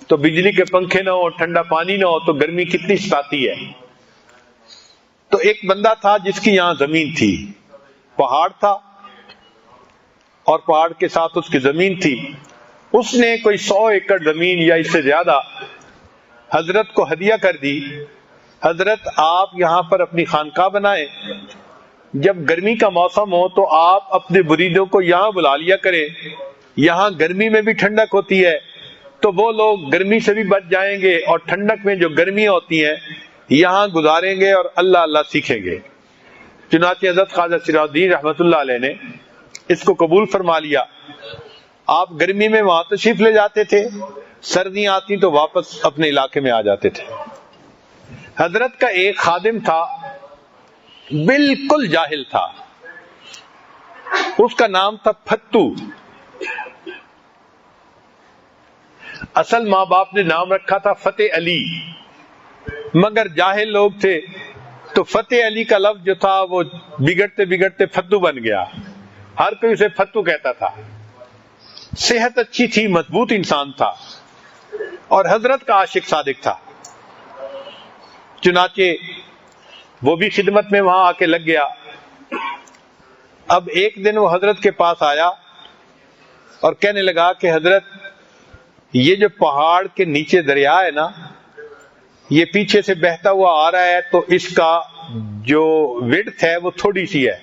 تو بجلی کے پنکھے نہ ہو، ٹھنڈا پانی نہ ہو تو گرمی کتنی ستاتی ہے۔ تو ایک بندہ تھا جس کی یہاں زمین تھی، پہاڑ تھا اور پہاڑ کے ساتھ اس کی زمین تھی، اس نے کوئی 100 ایکڑ زمین یا اس سے زیادہ حضرت کو ہدیہ کر دی۔ حضرت آپ یہاں پر اپنی خانقاہ بنائیں، جب گرمی کا موسم ہو تو آپ اپنے مریدوں کو یہاں بلا لیا کریں، یہاں گرمی میں بھی ٹھنڈک ہوتی ہے تو وہ لوگ گرمی سے بھی بچ جائیں گے اور ٹھنڈک میں جو گرمیاں ہوتی ہیں یہاں گزاریں گے اور اللہ اللہ سیکھیں گے۔ چنانچہ حضرت خواجہ سراج الدین رحمت اللہ علیہ نے اس کو قبول فرما لیا۔ آپ گرمی میں وہاں تشریف لے جاتے تھے، سردیاں آتی تو واپس اپنے علاقے میں آ جاتے تھے۔ حضرت کا ایک خادم تھا، بالکل جاہل تھا، اس کا نام تھا پھتو۔ اصل ماں باپ نے نام رکھا تھا فتح علی، مگر جاہل لوگ تھے تو فتح علی کا لفظ جو تھا وہ بگڑتے بگڑتے فتو بن گیا، ہر کوئی اسے فتو کہتا تھا۔ صحت اچھی تھی، مضبوط انسان تھا اور حضرت کا عاشق صادق تھا۔ چنانچہ وہ بھی خدمت میں وہاں آ کے لگ گیا۔ اب ایک دن وہ حضرت کے پاس آیا اور کہنے لگا کہ حضرت یہ جو پہاڑ کے نیچے دریا ہے نا، یہ پیچھے سے بہتا ہوا آ رہا ہے، تو اس کا جو وڈتھ ہے وہ تھوڑی سی ہے،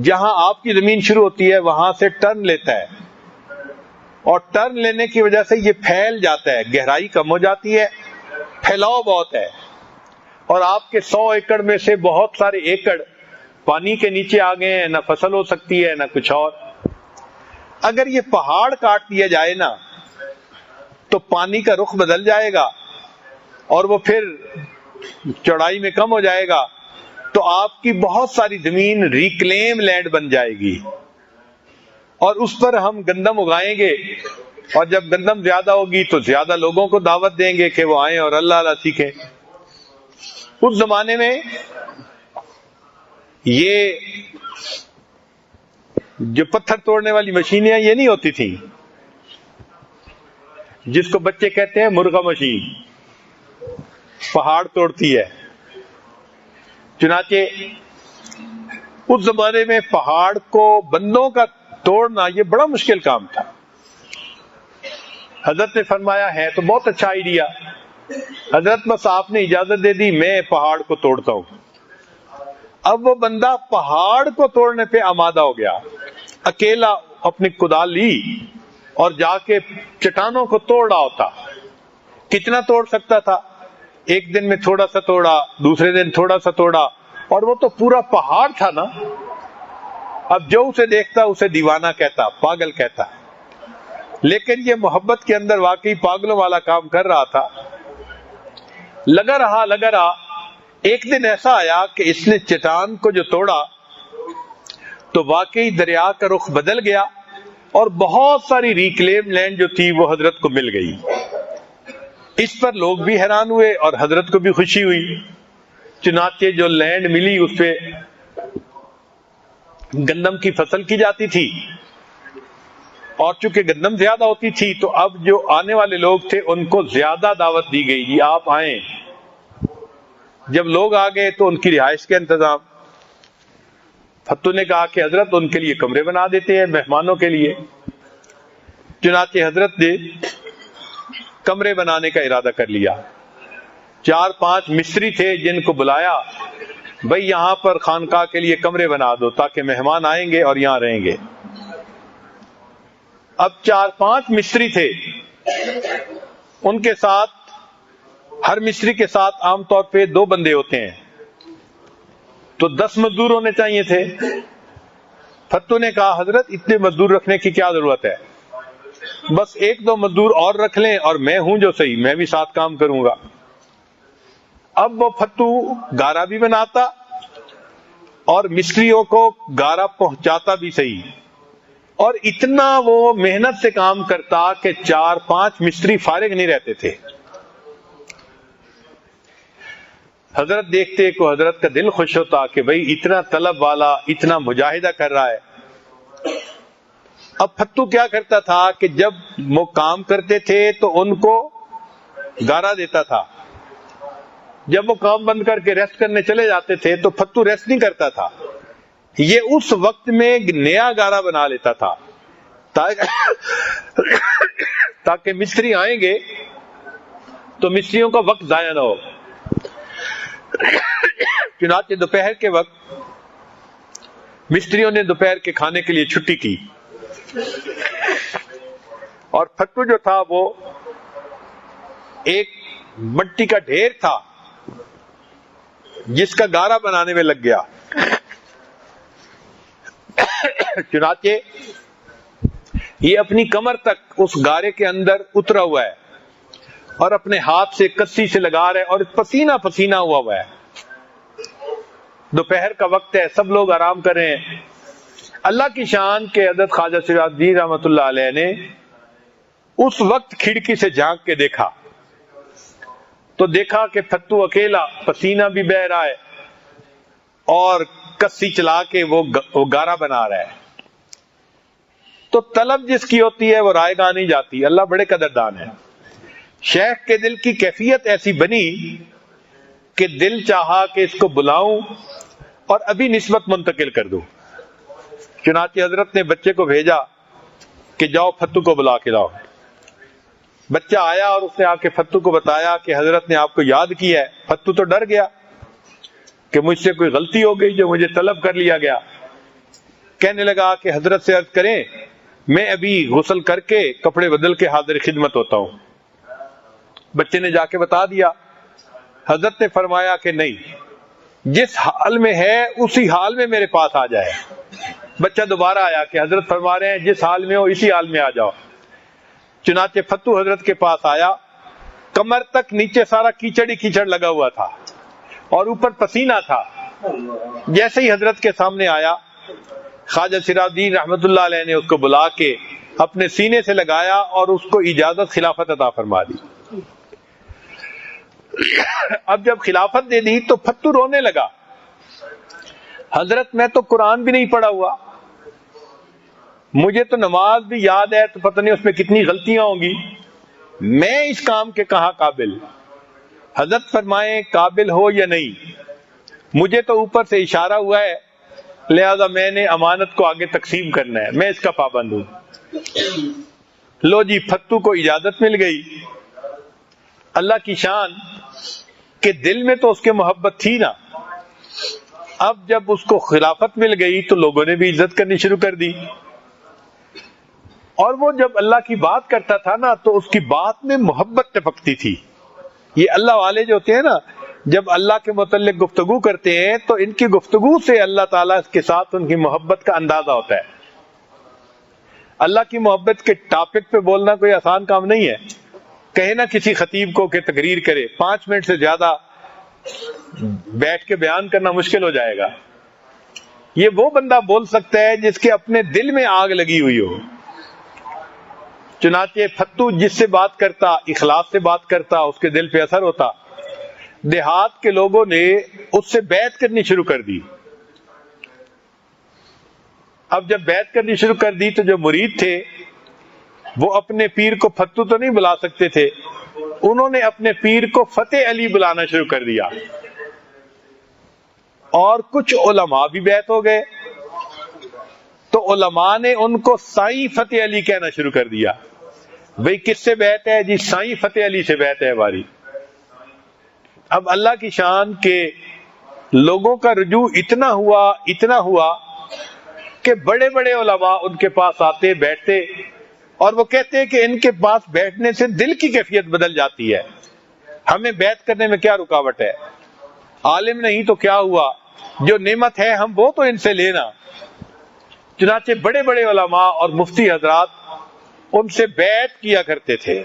جہاں آپ کی زمین شروع ہوتی ہے وہاں سے ٹرن لیتا ہے، اور ٹرن لینے کی وجہ سے یہ پھیل جاتا ہے، گہرائی کم ہو جاتی ہے، پھیلاؤ بہت ہے، اور آپ کے 100 ایکڑ میں سے بہت سارے ایکڑ پانی کے نیچے آ گئے ہیں، نہ فصل ہو سکتی ہے نہ کچھ اور۔ اگر یہ پہاڑ کاٹ دیا جائے نا تو پانی کا رخ بدل جائے گا اور وہ پھر چوڑائی میں کم ہو جائے گا، تو آپ کی بہت ساری زمین ریکلیم لینڈ بن جائے گی، اور اس پر ہم گندم اگائیں گے، اور جب گندم زیادہ ہوگی تو زیادہ لوگوں کو دعوت دیں گے کہ وہ آئیں اور اللہ اللہ سیکھیں۔ اس زمانے میں یہ جو پتھر توڑنے والی مشینیں یہ نہیں ہوتی تھی، جس کو بچے کہتے ہیں مرغا مشین، پہاڑ توڑتی ہے۔ چنانچہ اس زمانے میں پہاڑ کو بندوں کا توڑنا یہ بڑا مشکل کام تھا۔ حضرت نے فرمایا ہے تو بہت اچھا آئیڈیا، حضرت بس آپ نے اجازت دے دی، میں پہاڑ کو توڑتا ہوں۔ اب وہ بندہ پہاڑ کو توڑنے پہ آمادہ ہو گیا، اکیلا اپنی کدال لی اور جا کے چٹانوں کو توڑ رہا ہوتا۔ کتنا توڑ سکتا تھا؟ ایک دن میں تھوڑا سا توڑا، دوسرے دن تھوڑا سا توڑا، اور وہ تو پورا پہاڑ تھا نا۔ اب جو اسے دیکھتا اسے دیوانہ کہتا، پاگل کہتا، لیکن یہ محبت کے اندر واقعی پاگلوں والا کام کر رہا تھا۔ لگا رہا، ایک دن ایسا آیا کہ اس نے چٹان کو جو توڑا تو واقعی دریا کا رخ بدل گیا، اور بہت ساری ریکلیم لینڈ جو تھی وہ حضرت کو مل گئی۔ اس پر لوگ بھی حیران ہوئے اور حضرت کو بھی خوشی ہوئی۔ چنانچہ جو لینڈ ملی اس پہ گندم کی فصل کی جاتی تھی، اور چونکہ گندم زیادہ ہوتی تھی تو اب جو آنے والے لوگ تھے ان کو زیادہ دعوت دی گئی، جی آپ آئیں۔ جب لوگ آ گئے تو ان کی رہائش کا انتظام، فتو نے کہا کہ حضرت ان کے لیے کمرے بنا دیتے ہیں مہمانوں کے لیے۔ چنانچہ حضرت نے کمرے بنانے کا ارادہ کر لیا۔ 4-5 مستری تھے جن کو بلایا، بھئی یہاں پر خانقاہ کے لیے کمرے بنا دو تاکہ مہمان آئیں گے اور یہاں رہیں گے۔ اب 4-5 مستری تھے، ان کے ساتھ ہر مستری کے ساتھ عام طور پہ 2 بندے ہوتے ہیں، تو 10 مزدور ہونے چاہیے تھے۔ فتو نے کہا حضرت اتنے مزدور رکھنے کی کیا ضرورت ہے، بس 1-2 مزدور اور رکھ لیں اور میں ہوں جو صحیح، میں بھی ساتھ کام کروں گا۔ اب وہ فتو گارا بھی بناتا اور مستریوں کو گارا پہنچاتا بھی صحیح، اور اتنا وہ محنت سے کام کرتا کہ 4-5 مستری فارغ نہیں رہتے تھے۔ حضرت دیکھتے کو حضرت کا دل خوش ہوتا کہ بھئی اتنا طلب والا اتنا مجاہدہ کر رہا ہے۔ اب فتو کیا کرتا تھا کہ جب وہ کام کرتے تھے تو ان کو گارا دیتا تھا، جب وہ کام بند کر کے ریسٹ کرنے چلے جاتے تھے تو فتو ریسٹ نہیں کرتا تھا، یہ اس وقت میں نیا گارا بنا لیتا تھا تاکہ مستری آئیں گے تو مستریوں کا وقت ضائع نہ ہو۔ چنانچہ دوپہر کے وقت مستریوں نے دوپہر کے کھانے کے لیے چھٹی کی، اور فتو جو تھا وہ ایک مٹی کا ڈھیر تھا جس کا گارا بنانے میں لگ گیا۔ چنانچہ یہ اپنی کمر تک اس گارے کے اندر اترا ہوا ہے اور اپنے ہاتھ سے کسی سے لگا رہے اور پسینہ پسینہ ہوا ہے۔ دوپہر کا وقت ہے، سب لوگ آرام کر رہے ہیں۔ اللہ کی شان کے حضرت خواجہ سراج الدین رحمۃ اللہ علیہ نے اس وقت کھڑکی سے جھانک کے دیکھا تو دیکھا کہ فتو اکیلا، پسینہ بھی بہہ رہا ہے اور کسی چلا کے وہ گارا بنا رہا ہے۔ تو طلب جس کی ہوتی ہے وہ رائے گاہ نہیں جاتی، اللہ بڑے قدردان ہے۔ شیخ کے دل کی کیفیت ایسی بنی کہ دل چاہا کہ اس کو بلاؤں اور ابھی نسبت منتقل کر دوں۔ چنانچہ حضرت نے بچے کو بھیجا کہ جاؤ فتو کو بلا کے لاؤ۔ بچہ آیا اور اس نے آ کے فتو کو بتایا کہ حضرت نے آپ کو یاد کیا ہے۔ فتو تو ڈر گیا کہ مجھ سے کوئی غلطی ہو گئی جو مجھے طلب کر لیا گیا۔ کہنے لگا کہ حضرت سے عرض کریں میں ابھی غسل کر کے کپڑے بدل کے حاضر خدمت ہوتا ہوں۔ بچے نے جا کے بتا دیا۔ حضرت نے فرمایا کہ نہیں، جس حال میں ہے اسی حال میں میرے پاس آ جائے۔ بچہ دوبارہ آیا کہ حضرت فرما رہے ہیں جس حال میں ہو اسی حال میں آ جاؤ۔ چنانچہ فتو حضرت کے پاس آیا، کمر تک نیچے سارا کیچڑ ہی کیچڑ لگا ہوا تھا اور اوپر پسینہ تھا۔ جیسے ہی حضرت کے سامنے آیا، خواجہ سراج الدین رحمت اللہ علیہ نے اس کو بلا کے اپنے سینے سے لگایا اور اس کو اجازت خلافت عطا فرما دی۔ اب جب خلافت دے دی تو فتو رونے لگا، حضرت میں تو قرآن بھی نہیں پڑھا ہوا، مجھے تو نماز بھی یاد ہے، تو پتہ نہیں اس میں کتنی غلطیاں ہوں گی، میں اس کام کے کہاں قابل۔ حضرت فرمائیں قابل ہو یا نہیں، مجھے تو اوپر سے اشارہ ہوا ہے، لہذا میں نے امانت کو آگے تقسیم کرنا ہے، میں اس کا پابند ہوں۔ لو جی، فتو کو اجازت مل گئی۔ اللہ کی شان کہ دل میں تو اس کے محبت تھی نا، اب جب اس کو خلافت مل گئی تو لوگوں نے بھی عزت کرنی شروع کر دی، اور وہ جب اللہ کی بات کرتا تھا نا تو اس کی بات میں محبت ٹپکتی تھی۔ یہ اللہ والے جو ہوتے ہیں نا، جب اللہ کے متعلق گفتگو کرتے ہیں تو ان کی گفتگو سے اللہ تعالیٰ کے ساتھ ان کی محبت کا اندازہ ہوتا ہے۔ اللہ کی محبت کے ٹاپک پہ بولنا کوئی آسان کام نہیں ہے۔ کہے نا کسی خطیب کو کہ تقریر کرے، 5 منٹ سے زیادہ بیٹھ کے بیان کرنا مشکل ہو جائے گا۔ یہ وہ بندہ بول سکتا ہے جس کے اپنے دل میں آگ لگی ہوئی ہو۔ چنانچہ فتو جس سے بات کرتا، اخلاص سے بات کرتا، اس کے دل پہ اثر ہوتا۔ دیہات کے لوگوں نے اس سے بیعت کرنی شروع کر دی۔ اب جب بیعت کرنی شروع کر دی تو جو مرید تھے وہ اپنے پیر کو فتو تو نہیں بلا سکتے تھے، انہوں نے اپنے پیر کو فتح علی بلانا شروع کر دیا، اور کچھ علماء بھی بیعت ہو گئے تو علماء نے ان کو سائیں فتح علی کہنا شروع کر دیا۔ بھئی کس سے بیعت ہے؟ جی سائیں فتح علی سے بیعت ہے ہماری۔ اب اللہ کی شان کے لوگوں کا رجوع اتنا ہوا کہ بڑے بڑے علماء ان کے پاس آتے، بیٹھتے، اور وہ کہتے ہیں کہ ان کے پاس بیٹھنے سے دل کی کیفیت بدل جاتی ہے، ہمیں بیعت کرنے میں کیا رکاوٹ ہے؟ عالم نہیں تو کیا ہوا، جو نعمت ہے ہم وہ تو ان سے لینا۔ چنانچہ بڑے بڑے علماء اور مفتی حضرات ان سے بیعت کیا کرتے تھے۔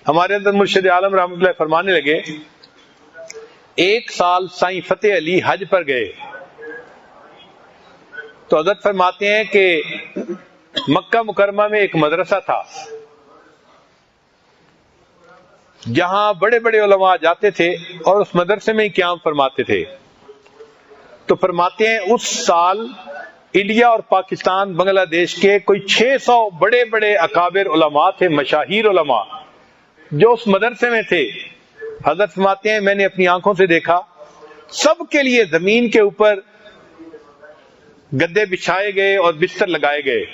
ہمارے اندر مرشد عالم رحمۃ اللہ فرمانے لگے، ایک سال سائیں فتح علی حج پر گئے تو حضرت فرماتے ہیں کہ مکہ مکرمہ میں ایک مدرسہ تھا جہاں بڑے بڑے علماء جاتے تھے اور اس مدرسے میں ہی قیام فرماتے تھے۔ تو فرماتے ہیں اس سال انڈیا اور پاکستان بنگلہ دیش کے کوئی 600 بڑے بڑے اکابر علماء تھے، مشاہیر علماء جو اس مدرسے میں تھے۔ حضرت فرماتے ہیں میں نے اپنی آنکھوں سے دیکھا، سب کے لیے زمین کے اوپر گدے بچھائے گئے اور بستر لگائے گئے،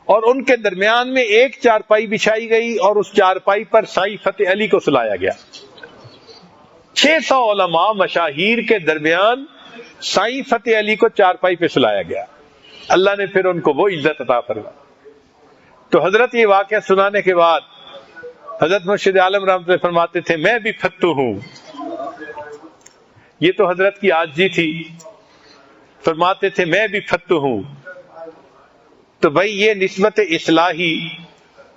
اور ان کے درمیان میں ایک چارپائی بچھائی گئی اور اس چارپائی پر سائیں فتح علی کو سلایا گیا۔ 600 علماء مشاہیر کے درمیان سائیں فتح علی کو چارپائی پہ سلایا گیا۔ اللہ نے پھر ان کو وہ عزت عطا فرمائی۔ تو حضرت یہ واقعہ سنانے کے بعد حضرت مرشد عالم رحمۃ اللہ فرماتے تھے میں بھی فتو ہوں۔ یہ تو حضرت کی عاجزی تھی، فرماتے تھے میں بھی فتو ہوں۔ تو بھائی یہ نسبت اصلاحی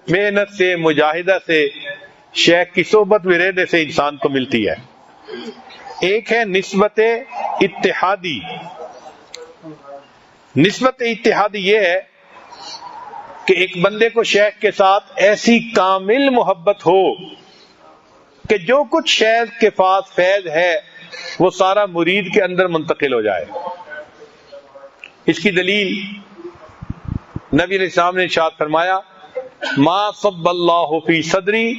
محنت سے، مجاہدہ سے، شیخ کی صحبت میں رہنے سے انسان کو ملتی ہے۔ ایک ہے نسبت اتحادی۔ نسبت اتحادی یہ ہے کہ ایک بندے کو شیخ کے ساتھ ایسی کامل محبت ہو کہ جو کچھ شیخ کے پاس فیض ہے وہ سارا مرید کے اندر منتقل ہو جائے۔ اس کی دلیل نبی علیہ السلام نے ارشاد فرمایا ما صب اللہ فی صدری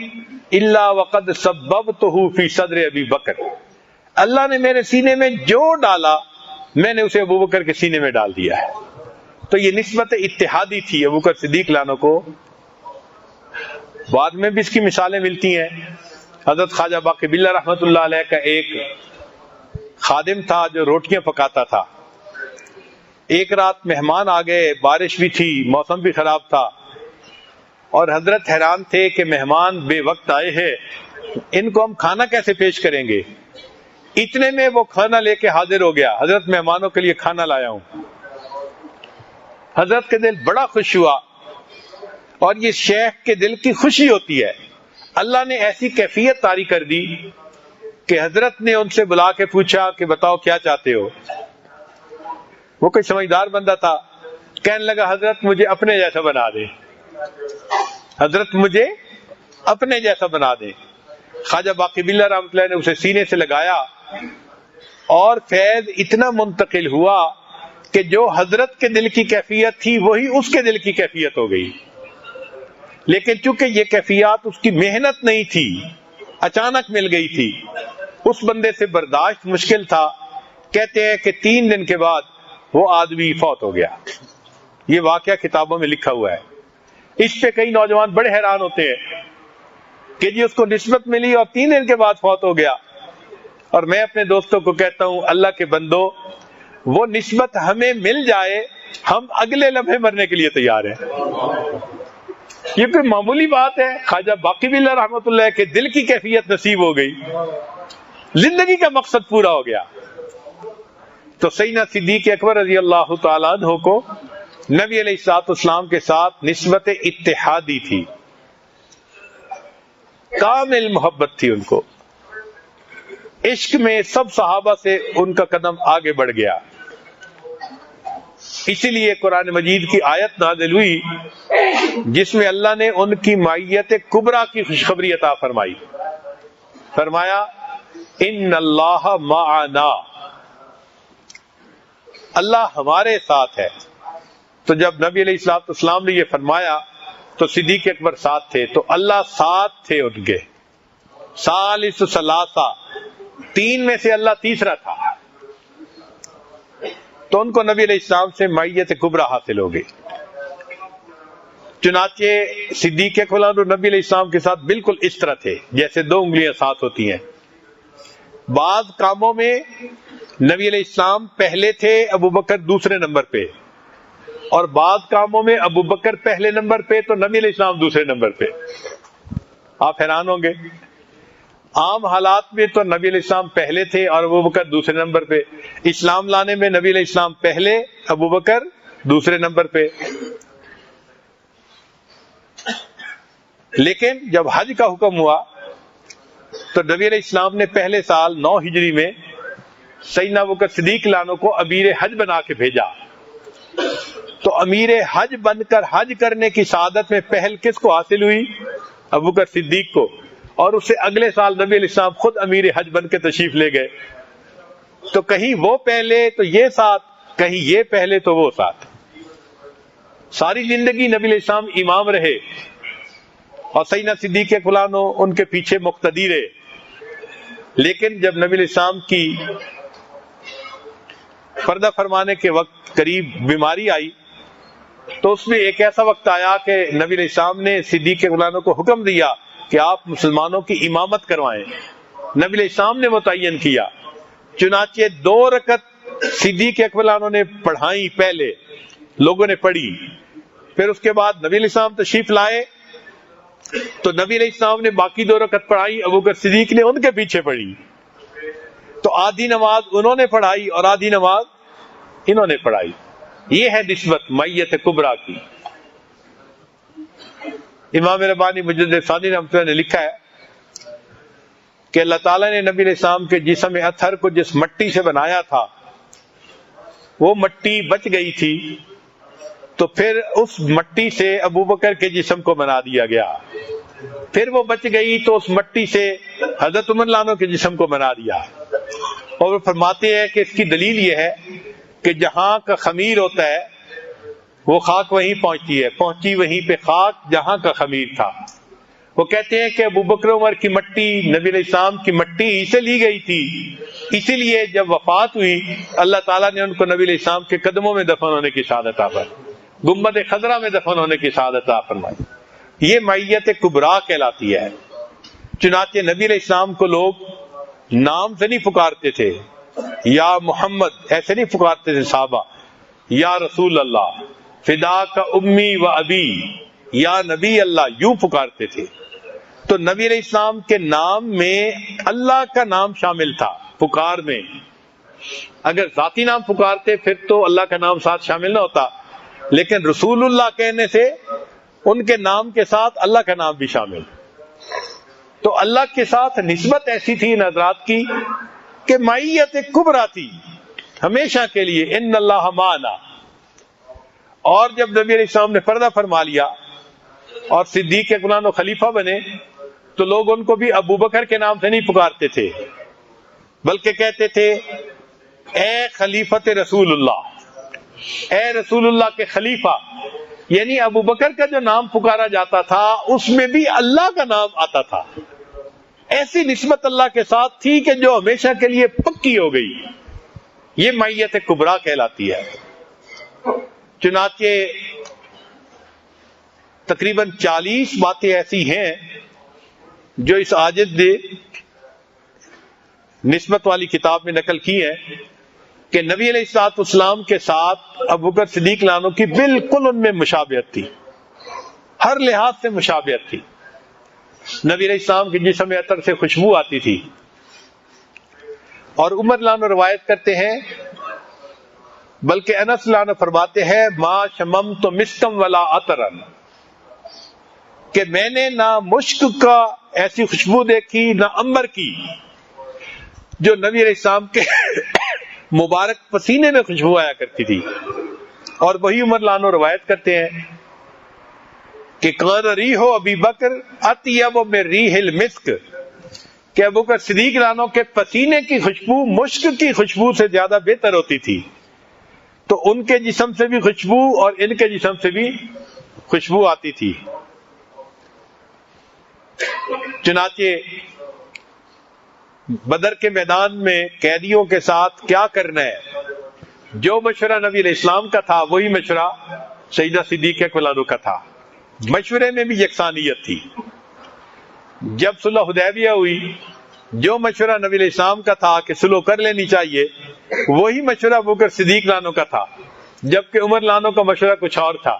الا وقد سببتہ فی صدر ابی بکر، اللہ نے میرے سینے میں جو ڈالا میں نے اسے ابو بکر کے سینے میں ڈال دیا ہے۔ تو یہ نسبت اتحادی تھی ابو بکر صدیق لانو کو۔ بعد میں بھی اس کی مثالیں ملتی ہیں۔ حضرت خواجہ باقی باللہ رحمۃ اللہ علیہ کا ایک خادم تھا جو روٹیاں پکاتا تھا۔ ایک رات مہمان آ گئے، بارش بھی تھی، موسم بھی خراب تھا، اور حضرت حیران تھے کہ مہمان بے وقت آئے ہیں، ان کو ہم کھانا کیسے پیش کریں گے؟ اتنے میں وہ کھانا لے کے حاضر ہو گیا، حضرت مہمانوں کے لیے کھانا لایا ہوں۔ حضرت کے دل بڑا خوش ہوا، اور یہ شیخ کے دل کی خوشی ہوتی ہے۔ اللہ نے ایسی کیفیت طاری کر دی کہ حضرت نے ان سے بلا کے پوچھا کہ بتاؤ کیا چاہتے ہو؟ وہ کوئی سمجھدار بندہ تھا، کہنے لگا حضرت مجھے اپنے جیسا بنا دے، حضرت مجھے اپنے جیسا بنا دے۔ خواجہ باقی باللہ رحمۃ اللہ نے اسے سینے سے لگایا، اور فیض اتنا منتقل ہوا کہ جو حضرت کے دل کی کیفیت تھی وہی اس کے دل کی کیفیت ہو گئی۔ لیکن چونکہ یہ کیفیات اس کی محنت نہیں تھی، اچانک مل گئی تھی، اس بندے سے برداشت مشکل تھا۔ کہتے ہیں کہ 3 دن کے بعد وہ آدمی فوت ہو گیا۔ یہ واقعہ کتابوں میں لکھا ہوا ہے۔ اس پہ کئی نوجوان بڑے حیران ہوتے ہیں کہ جی اس کو نسبت ملی اور 3 دن کے بعد فوت ہو گیا۔ اور میں اپنے دوستوں کو کہتا ہوں، اللہ کے بندو، وہ نسبت ہمیں مل جائے، ہم اگلے لمحے مرنے کے لیے تیار ہیں۔ یہ کوئی معمولی بات ہے؟ خواجہ باقی باللہ رحمۃ اللہ کے دل کی کیفیت نصیب ہو گئی، زندگی کا مقصد پورا ہو گیا۔ تو سیدنا صدیق اکبر رضی اللہ تعالیٰ عنہ کو نبی علیہ الصلوۃ والسلام کے ساتھ نسبت اتحادی تھی، کامل محبت تھی ان کو۔ عشق میں سب صحابہ سے ان کا قدم آگے بڑھ گیا۔ اسی لیے قرآن مجید کی آیت نازل ہوئی جس میں اللہ نے ان کی معیت کبریٰ کی خوشخبری عطا فرمائی۔ فرمایا ان اللہ معنا، اللہ ہمارے ساتھ ہے۔ تو جب نبی علیہ الصلوۃ والسلام نے یہ فرمایا تو صدیق اکبر ساتھ تھے، تو اللہ ساتھ تھے ان کے، ثالث ثلاثہ، 3 میں سے اللہ تیسرا تھا۔ تو ان کو نبی علیہ السلام سے معیت کبریٰ حاصل ہو گئی۔ چنانچہ صدیق اکبر نبی علیہ السلام کے ساتھ بالکل اس طرح تھے جیسے 2 انگلیاں ساتھ ہوتی ہیں۔ بعض کاموں میں نبی علیہ السلام پہلے تھے، ابو بکر دوسرے نمبر پہ، اور بعض کاموں میں ابو بکر پہلے نمبر پہ تو نبی علیہ السلام دوسرے نمبر پہ۔ آپ حیران ہوں گے، عام حالات میں تو نبی علیہ السلام پہلے تھے اور ابو بکر دوسرے نمبر پہ، اسلام لانے میں نبی علیہ السلام پہلے، ابو بکر دوسرے نمبر پہ۔ لیکن جب حج کا حکم ہوا تو نبی علیہ السلام نے پہلے سال 9 ہجری میں سیدنا ابو بکر صدیق لانو کو امیر حج بنا کے بھیجا۔ تو امیر حج بن کر حج کرنے کی سعادت میں پہل کس کو حاصل ہوئی؟ ابو بکر صدیق کو، اور اس سے اگلے سال نبی علیہ السلام خود امیر حج بن کے تشریف لے گئے۔ تو کہیں وہ پہلے تو یہ ساتھ، کہیں یہ پہلے تو وہ ساتھ۔ ساری زندگی نبی علیہ السلام امام رہے اور سیدنا صدیق اکبر ان کے پیچھے مقتدی رہے۔ لیکن جب نبی علیہ السلام کی پردہ فرمانے کے وقت قریب بیماری آئی تو اس میں ایک ایسا وقت آیا کہ نبی علیہ السلام نے صدیق اکبر کو حکم دیا کہ آپ مسلمانوں کی امامت کروائیں۔ نبی علیہ السلام نے متعین کیا، چنانچہ 2 رکعت صدیق اکبر نے پڑھائی، پہلے لوگوں نے پڑھی، پھر اس کے بعد نبی علیہ السلام تشریف لائے تو نبی علیہ السلام نے باقی 2 رکعت پڑھائی، ابو بکر صدیق نے ان کے پیچھے پڑھی۔ تو آدھی نماز انہوں نے پڑھائی اور آدھی نماز انہوں نے پڑھائی۔ یہ ہے نسبت معیت کبریٰ کی۔ امام ربانی مجدد ثانی رحمۃ اللہ نے لکھا ہے کہ اللہ تعالیٰ نے نبی علیہ السلام کے جسم اطہر کو جس مٹی سے بنایا تھا وہ مٹی بچ گئی تھی، تو پھر اس مٹی سے ابو بکر کے جسم کو بنا دیا گیا، پھر وہ بچ گئی تو اس مٹی سے حضرت عمر لانو کے جسم کو بنا دیا۔ اور وہ فرماتے ہیں کہ اس کی دلیل یہ ہے کہ جہاں کا خمیر ہوتا ہے وہ خاک وہیں پہنچتی ہے، پہنچی وہیں پہ خاک جہاں کا خمیر تھا۔ وہ کہتے ہیں کہ ابو بکر عمر کی مٹی نبی علیہ السلام کی مٹی ہی سے لی گئی تھی، اسی لیے جب وفات ہوئی اللہ تعالیٰ نے ان کو نبی علیہ السلام کے قدموں میں دفن ہونے کی سعادت عطا فرمائی، گنبد خضرا میں دفن ہونے کی سعادت عطا فرمائی۔ یہ معیت کبریٰ کہلاتی ہے۔ چنانچہ نبی علیہ السلام کو لوگ نام سے نہیں پکارتے تھے، یا محمد ایسے نہیں پکارتے تھے صحابہ، یا رسول اللہ، فداک امی و ابی، یا نبی اللہ، یوں پکارتے تھے۔ تو نبی علیہ السلام کے نام میں اللہ کا نام شامل تھا پکار میں۔ اگر ذاتی نام پکارتے پھر تو اللہ کا نام ساتھ شامل نہ ہوتا، لیکن رسول اللہ کہنے سے ان کے نام کے ساتھ اللہ کا نام بھی شامل۔ تو اللہ کے ساتھ نسبت ایسی تھی ان حضرات کی کہ معیت کبریٰ تھی ہمیشہ کے لیے، ان اللہ معنا۔ اور جب نبی علیہ السلام نے پردہ فرما لیا اور صدیق اکبر و خلیفہ بنے تو لوگ ان کو بھی ابو بکر کے نام سے نہیں پکارتے تھے، بلکہ کہتے تھے اے خلیفۃ رسول اللہ، اے رسول اللہ کے خلیفہ۔ یعنی ابو بکر کا جو نام پکارا جاتا تھا اس میں بھی اللہ کا نام آتا تھا۔ ایسی نسبت اللہ کے ساتھ تھی کہ جو ہمیشہ کے لیے پکی ہو گئی۔ یہ معیت کبریٰ کہلاتی ہے۔ چنانچہ تقریباً 40 باتیں ایسی ہیں جو اس عاجز نے نسبت والی کتاب میں نقل کی ہے کہ نبی علیہ الصلوۃ والسلام کے ساتھ ابوبکر صدیق لانو کی بالکل ان میں مشابہت تھی، ہر لحاظ سے مشابہت تھی۔ نبی علیہ السلام کے جسم عطر سے خوشبو آتی تھی، اور عمر لانو روایت کرتے ہیں، بلکہ انس لانو فرماتے ہیں ما شممت مسکم ولا عطرا، کہ میں نے نہ مشک کا ایسی خوشبو دیکھی نہ عنبر کی جو نبی علیہ السلام کے مبارک پسینے میں خوشبو آیا کرتی تھی۔ اور وہی عمر لانو روایت کرتے ہیں کہ کان ریح ابی بکر اطیب من ریح المسک، کہ ابوبکر صدیق لانو کے پسینے کی خوشبو مشک کی خوشبو سے زیادہ بہتر ہوتی تھی۔ تو ان کے جسم سے بھی خوشبو اور ان کے جسم سے بھی خوشبو آتی تھی۔ چنانچہ بدر کے میدان میں قیدیوں کے ساتھ کیا کرنا ہے، جو مشورہ نبی علیہ السلام کا تھا وہی مشورہ سیدہ صدیقہ اکبر کا تھا۔ مشورے میں بھی یکسانیت تھی۔ جب صلح حدیبیہ ہوئی، جو مشورہ نبی علیہ السلام کا تھا کہ صلح کر لینی چاہیے وہی مشورہ ابوبکر صدیق لانو کا تھا، جبکہ عمر لانو کا مشورہ کچھ اور تھا۔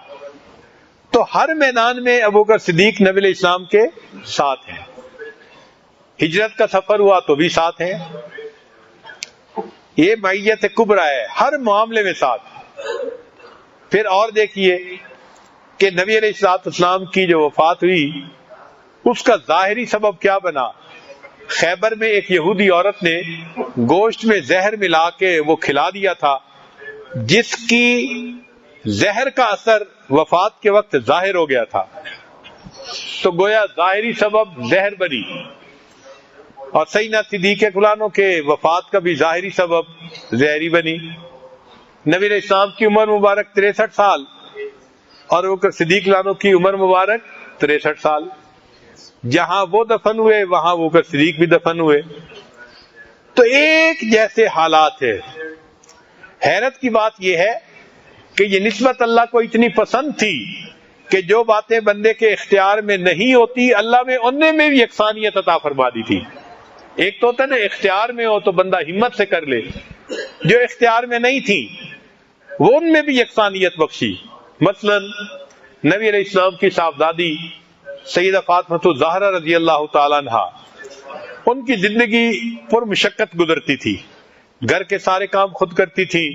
تو ہر میدان میں ابوبکر صدیق نبی علیہ السلام کے ساتھ ہیں، ہجرت کا سفر ہوا تو بھی ساتھ ہیں۔ یہ معیت کبریٰ ہے، ہر معاملے میں ساتھ۔ پھر اور دیکھیے کہ نبی علیہ الصلوۃ والسلام کی جو وفات ہوئی اس کا ظاہری سبب کیا بنا۔ خیبر میں ایک یہودی عورت نے گوشت میں زہر ملا کے وہ کھلا دیا تھا، جس کی زہر کا اثر وفات کے وقت ظاہر ہو گیا تھا۔ تو گویا ظاہری سبب زہر بنی، اور سیدنا صدیق اکبر کے وفات کا بھی ظاہری سبب زہری بنی۔ نبی علیہ السلام کی عمر مبارک 63 سال اور ابوبکر صدیق لانو کی عمر مبارک 63 سال۔ جہاں وہ دفن ہوئے وہاں ابوبکر صدیق بھی دفن ہوئے، تو ایک جیسے حالات ہے۔ حیرت کی بات یہ ہے کہ یہ نسبت اللہ کو اتنی پسند تھی کہ جو باتیں بندے کے اختیار میں نہیں ہوتی اللہ میں ان میں بھی یکسانیت عطا فرما دی تھی۔ ایک تو ہوتا ہے نا اختیار میں ہو تو بندہ ہمت سے کر لے، جو اختیار میں نہیں تھی وہ ان میں بھی یکسانیت بخشی۔ مثلا نبی علیہ السلام کی صاحبزادی سیدہ فاطمہ الزہرا رضی اللہ تعالیٰ عنہا، ان کی زندگی پر مشقت گزرتی تھی، گھر کے سارے کام خود کرتی تھی،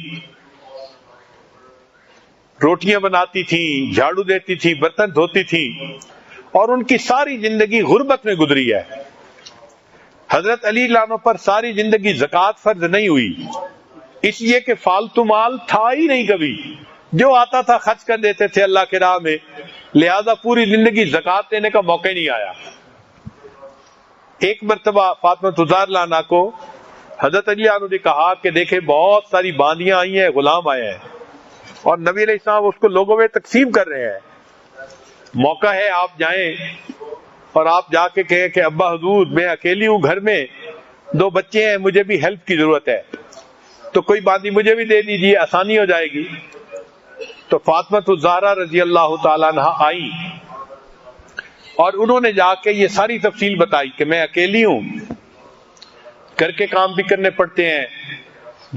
روٹیاں بناتی تھی، جھاڑو دیتی تھی، برتن دھوتی تھی، اور ان کی ساری زندگی غربت میں گزری ہے۔ حضرت علی لانو پر ساری زندگی زکوٰۃ فرض نہیں ہوئی، اس لیے کہ فالتو مال تھا ہی نہیں، کبھی جو آتا تھا خرچ کر دیتے تھے اللہ کے راہ میں، لہذا پوری زندگی زکوٰۃ دینے کا موقع نہیں آیا۔ ایک مرتبہ فاطمہ الزہرا کو حضرت علی عنہ نے کہا کہ دیکھیں بہت ساری باندیاں آئی ہیں، غلام آئے ہیں، اور نبی علیہ السلام اس کو لوگوں میں تقسیم کر رہے ہیں، موقع ہے آپ جائیں اور آپ جا کے کہیں کہ ابا حضور میں اکیلی ہوں گھر میں، 2 بچے ہیں, مجھے بھی ہیلپ کی ضرورت ہے, تو کوئی بات نہیں مجھے بھی دے دیجیے, آسانی ہو جائے گی. تو فاطمہ الزہرا رضی اللہ تعالیٰ عنہ آئی اور انہوں نے جا کے یہ ساری تفصیل بتائی کہ میں اکیلی ہوں, گھر کے کام بھی کرنے پڑتے ہیں,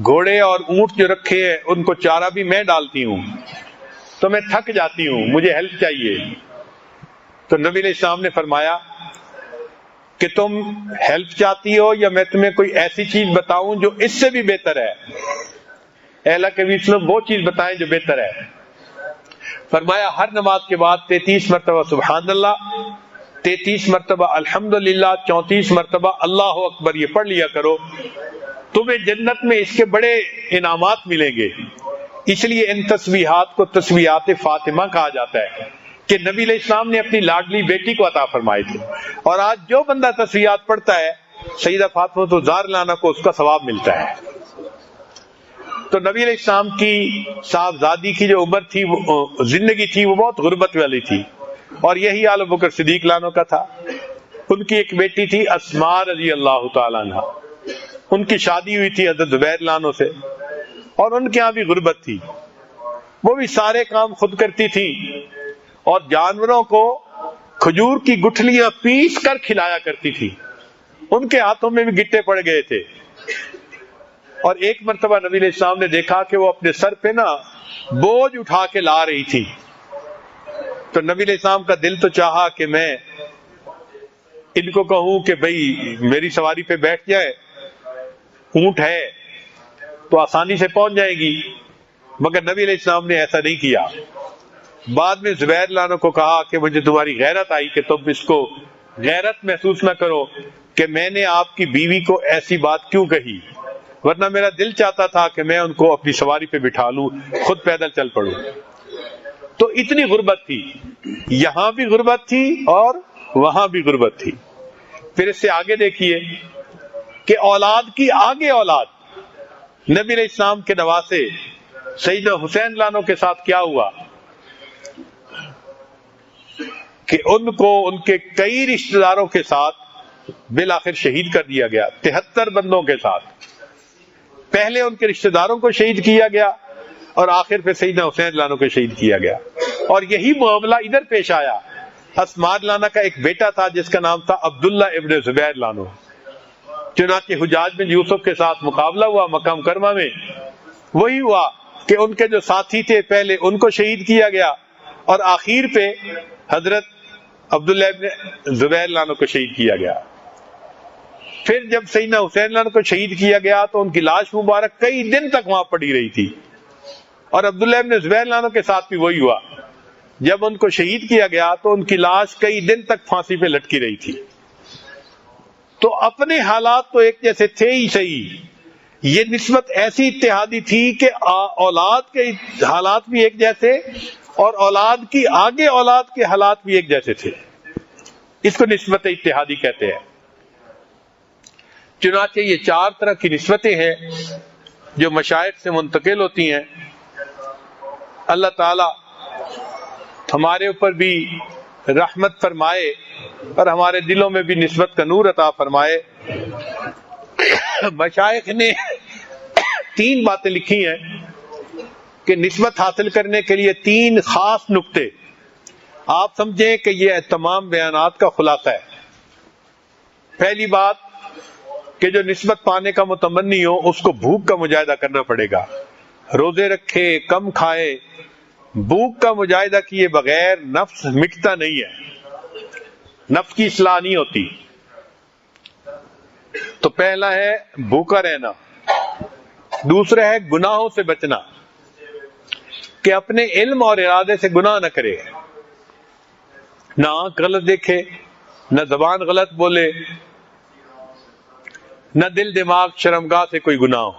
گھوڑے اور اونٹ جو رکھے ہیں ان کو چارہ بھی میں ڈالتی ہوں, تو میں تھک جاتی ہوں, مجھے ہیلپ چاہیے. تو نبی علیہ السلام نے فرمایا کہ تم ہیلپ چاہتی ہو یا میں تمہیں کوئی ایسی چیز بتاؤں جو اس سے بھی بہتر ہے؟ اے اللہ کے وسلم وہ چیز بتائیں جو بہتر ہے. فرمایا ہر نماز کے بعد 33 مرتبہ سبحان اللہ, 33 مرتبہ الحمدللہ, 34 مرتبہ اللہ اکبر یہ پڑھ لیا کرو, تمہیں جنت میں اس کے بڑے انعامات ملیں گے. اس لیے ان تسبیحات کو تسبیحات فاطمہ کہا جاتا ہے کہ نبی علیہ السلام نے اپنی لاڈلی بیٹی کو عطا فرمائے تھے, اور آج جو بندہ تسبیحات پڑھتا ہے سیدہ فاطمہ الزہرا عنہا کو اس کا ثواب ملتا ہے. تو نبی علیہ السلام کی صاحبزادی کی جو عمر تھی, زندگی تھی, وہ بہت غربت والی تھی, اور یہی حال ابوبکر صدیق لانو کا تھا. ان کی ایک بیٹی تھی اسماء رضی اللہ تعالیٰ عنہ, ان کی شادی ہوئی تھی حضرت زبیر لانو سے, اور ان کے ہاں بھی غربت تھی, وہ بھی سارے کام خود کرتی تھی, اور جانوروں کو کھجور کی گٹھلیاں پیس کر کھلایا کرتی تھی. ان کے ہاتھوں میں بھی گٹے پڑ گئے تھے, اور ایک مرتبہ نبی علیہ السلام نے دیکھا کہ وہ اپنے سر پہ نا بوجھ اٹھا کے لا رہی تھی. تو نبی علیہ السلام کا دل تو چاہا کہ میں ان کو کہوں کہ بھئی میری سواری پہ بیٹھ جائے, اونٹ ہے تو آسانی سے پہنچ جائے گی, مگر نبی علیہ السلام نے ایسا نہیں کیا. بعد میں زبیر لانو کو کہا کہ مجھے تمہاری غیرت آئی کہ تم اس کو غیرت محسوس نہ کرو کہ میں نے آپ کی بیوی کو ایسی بات کیوں کہی, ورنہ میرا دل چاہتا تھا کہ میں ان کو اپنی سواری پہ بٹھا لوں, خود پیدل چل پڑوں. تو اتنی غربت تھی, یہاں بھی غربت تھی اور وہاں بھی غربت تھی. پھر اس سے آگے دیکھیے کہ اولاد کی آگے اولاد, نبی علیہ السلام کے نواسے سیدنا حسین لانو کے ساتھ کیا ہوا کہ ان کو ان کے کئی رشتہ داروں کے ساتھ بالآخر شہید کر دیا گیا, 73 بندوں کے ساتھ. پہلے ان کے رشتہ داروں کو شہید کیا گیا اور آخر پہ سیدنا حسین لانو کو شہید کیا گیا. اور یہی معاملہ ادھر پیش آیا. اسماء لانا کا ایک بیٹا تھا جس کا نام تھا عبداللہ ابن زبیر لانو, چنانچہ حجاج بن یوسف کے ساتھ مقابلہ ہوا مکہ مکرمہ میں, وہی ہوا کہ ان کے جو ساتھی تھے پہلے ان کو شہید کیا گیا, اور آخر پہ حضرت عبداللہ ابن زبیر لانو کو شہید کیا گیا. پھر جب سیدنا حسین لانو کو شہید کیا گیا تو ان کی لاش مبارک کئی دن تک وہاں پڑی رہی تھی, اور عبداللہ ابن زبیر لانو کے ساتھ بھی وہی ہوا. جب ان کو شہید کیا گیا تو ان کی لاش کئی دن تک پھانسی پہ لٹکی رہی تھی. تو اپنے حالات تو ایک جیسے تھے ہی صحیح, یہ نسبت ایسی اتحادی تھی کہ اولاد کے حالات بھی ایک جیسے اور اولاد کی آگے اولاد کے حالات بھی ایک جیسے تھے. اس کو نسبت اتحادی کہتے ہیں. چنانچہ یہ 4 طرح کی نسبتیں ہیں جو مشائخ سے منتقل ہوتی ہیں. اللہ تعالی ہمارے اوپر بھی رحمت فرمائے اور ہمارے دلوں میں بھی نسبت کا نور عطا فرمائے. مشائخ نے 3 باتیں لکھی ہیں کہ نسبت حاصل کرنے کے لیے 3 خاص نقطے آپ سمجھیں کہ یہ تمام بیانات کا خلاصہ ہے. پہلی بات کہ جو نسبت پانے کا متمنی ہو اس کو بھوک کا مجاہدہ کرنا پڑے گا. روزے رکھے, کم کھائے, بھوک کا مجاہدہ کیے بغیر نفس مٹتا نہیں ہے, نفس کی اصلاح نہیں ہوتی. تو پہلا ہے بھوکا رہنا, دوسرا ہے گناہوں سے بچنا کہ اپنے علم اور ارادے سے گناہ نہ کرے, نہ آنکھ غلط دیکھے, نہ زبان غلط بولے, نہ دل دماغ شرمگاہ سے کوئی گناہ ہو.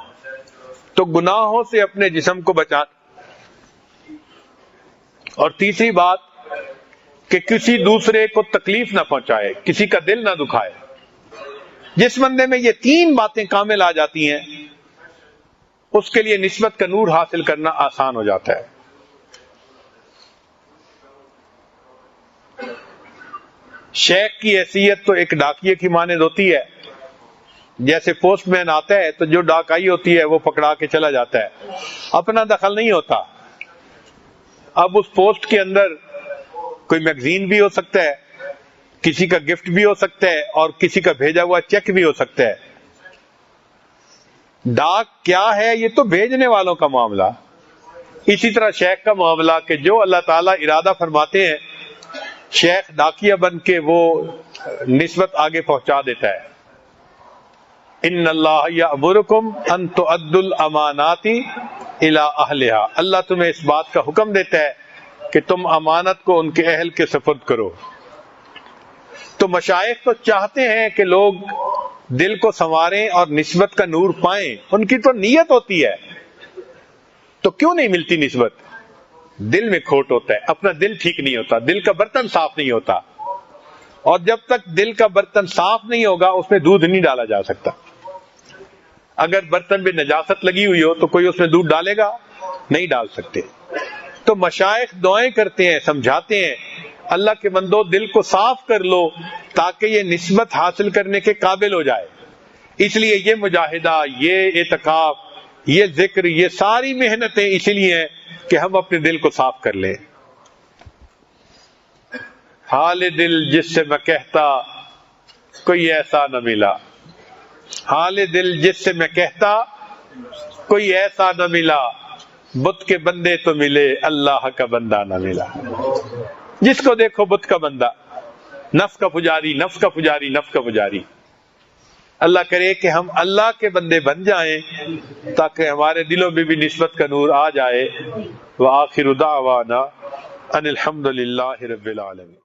تو گناہوں سے اپنے جسم کو بچا. اور تیسری بات کہ کسی دوسرے کو تکلیف نہ پہنچائے, کسی کا دل نہ دکھائے. جس بندے میں یہ 3 باتیں کامل آ جاتی ہیں اس کے لیے نسبت کا نور حاصل کرنا آسان ہو جاتا ہے. شیخ کی حیثیت تو ایک ڈاکیے کی مانند ہوتی ہے, جیسے پوسٹ مین آتا ہے تو جو ڈاک آئی ہوتی ہے وہ پکڑا کے چلا جاتا ہے، اپنا دخل نہیں ہوتا۔ اب اس پوسٹ کے اندر کوئی میگزین بھی ہو سکتا ہے، کسی کا گفٹ بھی ہو سکتا ہے، اور کسی کا بھیجا ہوا چیک بھی ہو سکتا ہے۔ ڈاک کیا ہے؟ یہ تو بھیجنے والوں کا معاملہ۔ اسی طرح شیخ کا معاملہ کہ جو اللہ تعالیٰ ارادہ فرماتے ہیں، شیخ ڈاکیہ بن کے وہ نسبت آگے پہنچا دیتا ہے۔ ان اللہ یأمرکم ان تؤدوا الامانات الی اہلہا، اللہ تمہیں اس بات کا حکم دیتا ہے کہ تم امانت کو ان کے اہل کے سپرد کرو۔ تو مشائخ تو چاہتے ہیں کہ لوگ دل کو سنواریں اور نسبت کا نور پائیں، ان کی تو نیت ہوتی ہے، تو کیوں نہیں ملتی نسبت؟ دل میں کھوٹ ہوتا ہے، اپنا دل ٹھیک نہیں ہوتا، دل کا برتن صاف نہیں ہوتا، اور جب تک دل کا برتن صاف نہیں ہوگا اس میں دودھ نہیں ڈالا جا سکتا۔ اگر برتن میں نجاست لگی ہوئی ہو تو کوئی اس میں دودھ ڈالے گا؟ نہیں ڈال سکتے۔ تو مشائخ دعائیں کرتے ہیں، سمجھاتے ہیں، اللہ کے بندو دل کو صاف کر لو تاکہ یہ نسبت حاصل کرنے کے قابل ہو جائے۔ اس لیے یہ مجاہدہ، یہ اعتکاف، یہ ذکر، یہ ساری محنتیں اسی لیے ہیں کہ ہم اپنے دل کو صاف کر لیں۔ حال دل جس سے میں کہتا کوئی ایسا نہ ملا، حال دل جس سے میں کہتا کوئی ایسا نہ ملا، بت کے بندے تو ملے اللہ کا بندہ نہ ملا۔ جس کو دیکھو بت کا بندہ، نفس کا پجاری، نفس کا پجاری، نفس کا پجاری۔ اللہ کرے کہ ہم اللہ کے بندے بن جائیں تاکہ ہمارے دلوں میں بھی نسبت کا نور آ جائے۔ وآخر دعوانا ان الحمد للہ رب العالمین۔